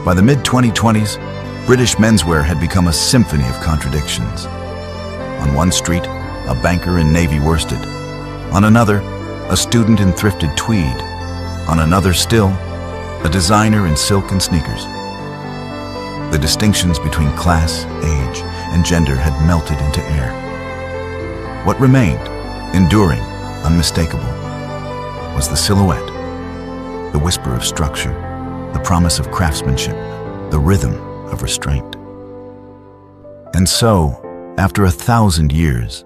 By the mid-2020s, British menswear had become a symphony of contradictions. On one street, a banker in navy worsted. On another, a student in thrifted tweed. On another still, a designer in silk and sneakers. The distinctions between class, age, and gender had melted into air. What remained, enduring, unmistakable, was the silhouette, the whisper of structure, the promise of craftsmanship, the rhythm of restraint. And so, after 1,000 years,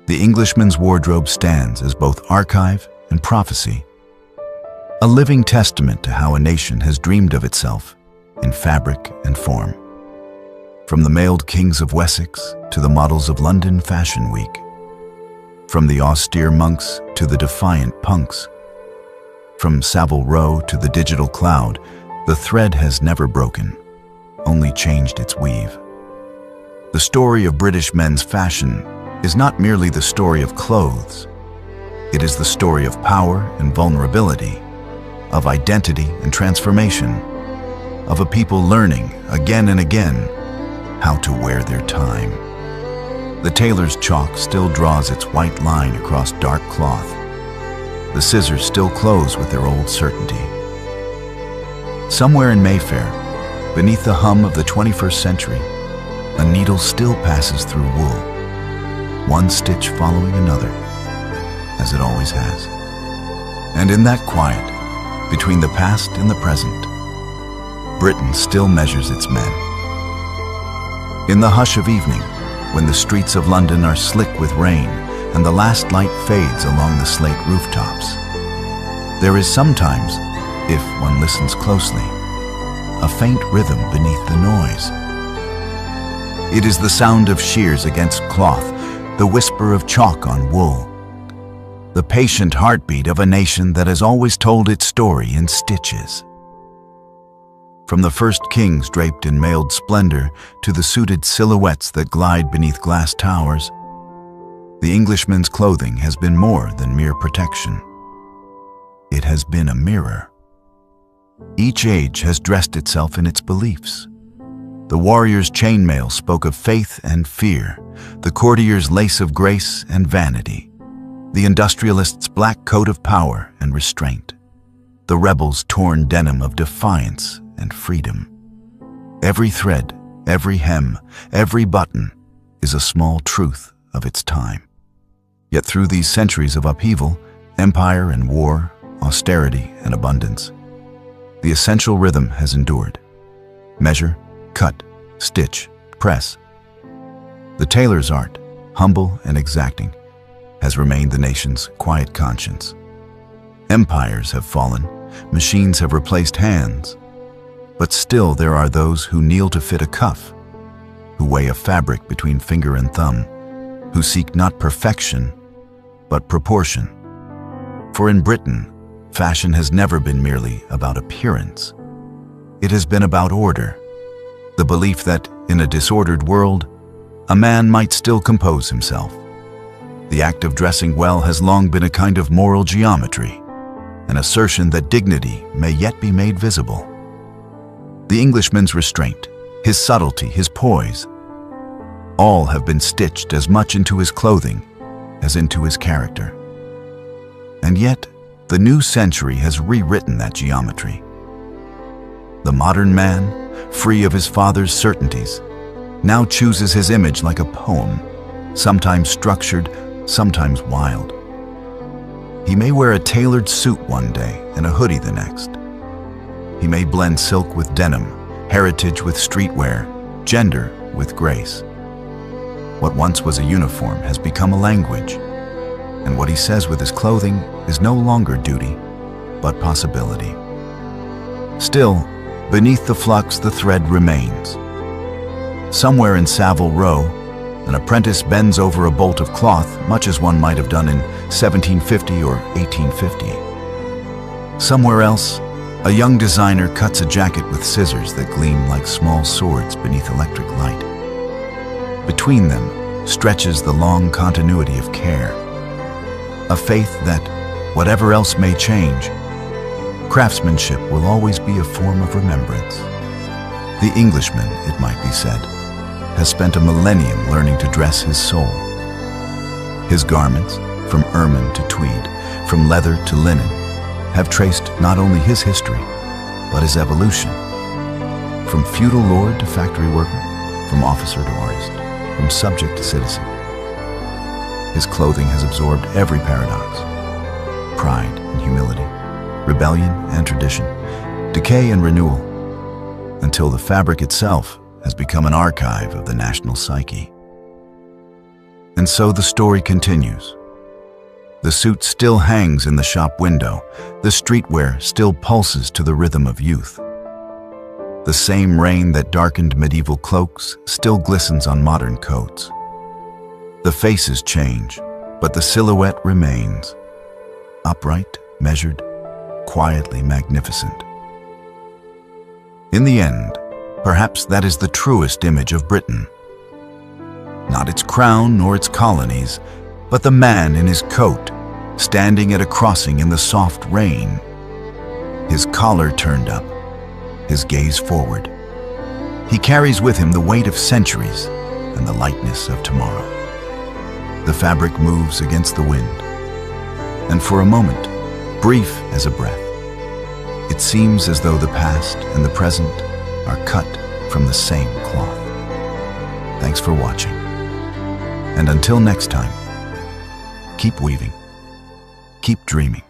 the Englishman's wardrobe stands as both archive and prophecy, a living testament to how a nation has dreamed of itself in fabric and form. From the mailed kings of Wessex to the models of London Fashion Week, from the austere monks to the defiant punks, from Savile Row to the digital cloud, the thread has never broken, only changed its weave. The story of British men's fashion is not merely the story of clothes. It is the story of power and vulnerability, of identity and transformation, of a people learning again and again how to wear their time. The tailor's chalk still draws its white line across dark cloth. The scissors still close with their old certainty. Somewhere in Mayfair, beneath the hum of the 21st century, a needle still passes through wool, one stitch following another, as it always has. And in that quiet, between the past and the present, Britain still measures its men. In the hush of evening, when the streets of London are slick with rain and the last light fades along the slate rooftops, there is sometimes, if one listens closely, a faint rhythm beneath the noise. It is the sound of shears against cloth, the whisper of chalk on wool, the patient heartbeat of a nation that has always told its story in stitches. From the first kings draped in mailed splendor to the suited silhouettes that glide beneath glass towers, the Englishman's clothing has been more than mere protection. It has been a mirror. Each age has dressed itself in its beliefs. The warrior's chainmail spoke of faith and fear, the courtier's lace of grace and vanity, the industrialist's black coat of power and restraint, the rebel's torn denim of defiance and freedom. Every thread, every hem, every button is a small truth of its time. Yet through these centuries of upheaval, empire and war, austerity and abundance, the essential rhythm has endured. Measure, cut, stitch, press. The tailor's art, humble and exacting, has remained the nation's quiet conscience. Empires have fallen, machines have replaced hands, but still there are those who kneel to fit a cuff, who weigh a fabric between finger and thumb, who seek not perfection, but proportion. For in Britain, fashion has never been merely about appearance. It has been about order, the belief that, in a disordered world, a man might still compose himself. The act of dressing well has long been a kind of moral geometry, an assertion that dignity may yet be made visible. The Englishman's restraint, his subtlety, his poise, all have been stitched as much into his clothing as into his character. And yet, the new century has rewritten that geometry. The modern man, free of his father's certainties, now chooses his image like a poem, sometimes structured, sometimes wild. He may wear a tailored suit one day and a hoodie the next. He may blend silk with denim, heritage with streetwear, gender with grace. What once was a uniform has become a language, and what he says with his clothing is no longer duty, but possibility. Still, beneath the flux the thread remains. Somewhere in Savile Row, an apprentice bends over a bolt of cloth, much as one might have done in 1750 or 1850. Somewhere else, a young designer cuts a jacket with scissors that gleam like small swords beneath electric light. Between them stretches the long continuity of care, a faith that, whatever else may change, craftsmanship will always be a form of remembrance. The Englishman, it might be said, has spent a millennium learning to dress his soul. His garments, from ermine to tweed, from leather to linen, have traced not only his history, but his evolution. From feudal lord to factory worker, from officer to artist, from subject to citizen. His clothing has absorbed every paradox: pride and humility, rebellion and tradition, decay and renewal, until the fabric itself has become an archive of the national psyche. And so the story continues. The suit still hangs in the shop window, the streetwear still pulses to the rhythm of youth. The same rain that darkened medieval cloaks still glistens on modern coats. The faces change, but the silhouette remains, upright, measured, quietly magnificent. In the end, perhaps that is the truest image of Britain. Not its crown nor its colonies, but the man in his coat, standing at a crossing in the soft rain, his collar turned up, his gaze forward. He carries with him the weight of centuries and the lightness of tomorrow. The fabric moves against the wind, and for a moment, brief as a breath, it seems as though the past and the present are cut from the same cloth. Thanks for watching, and until next time, keep weaving, keep dreaming.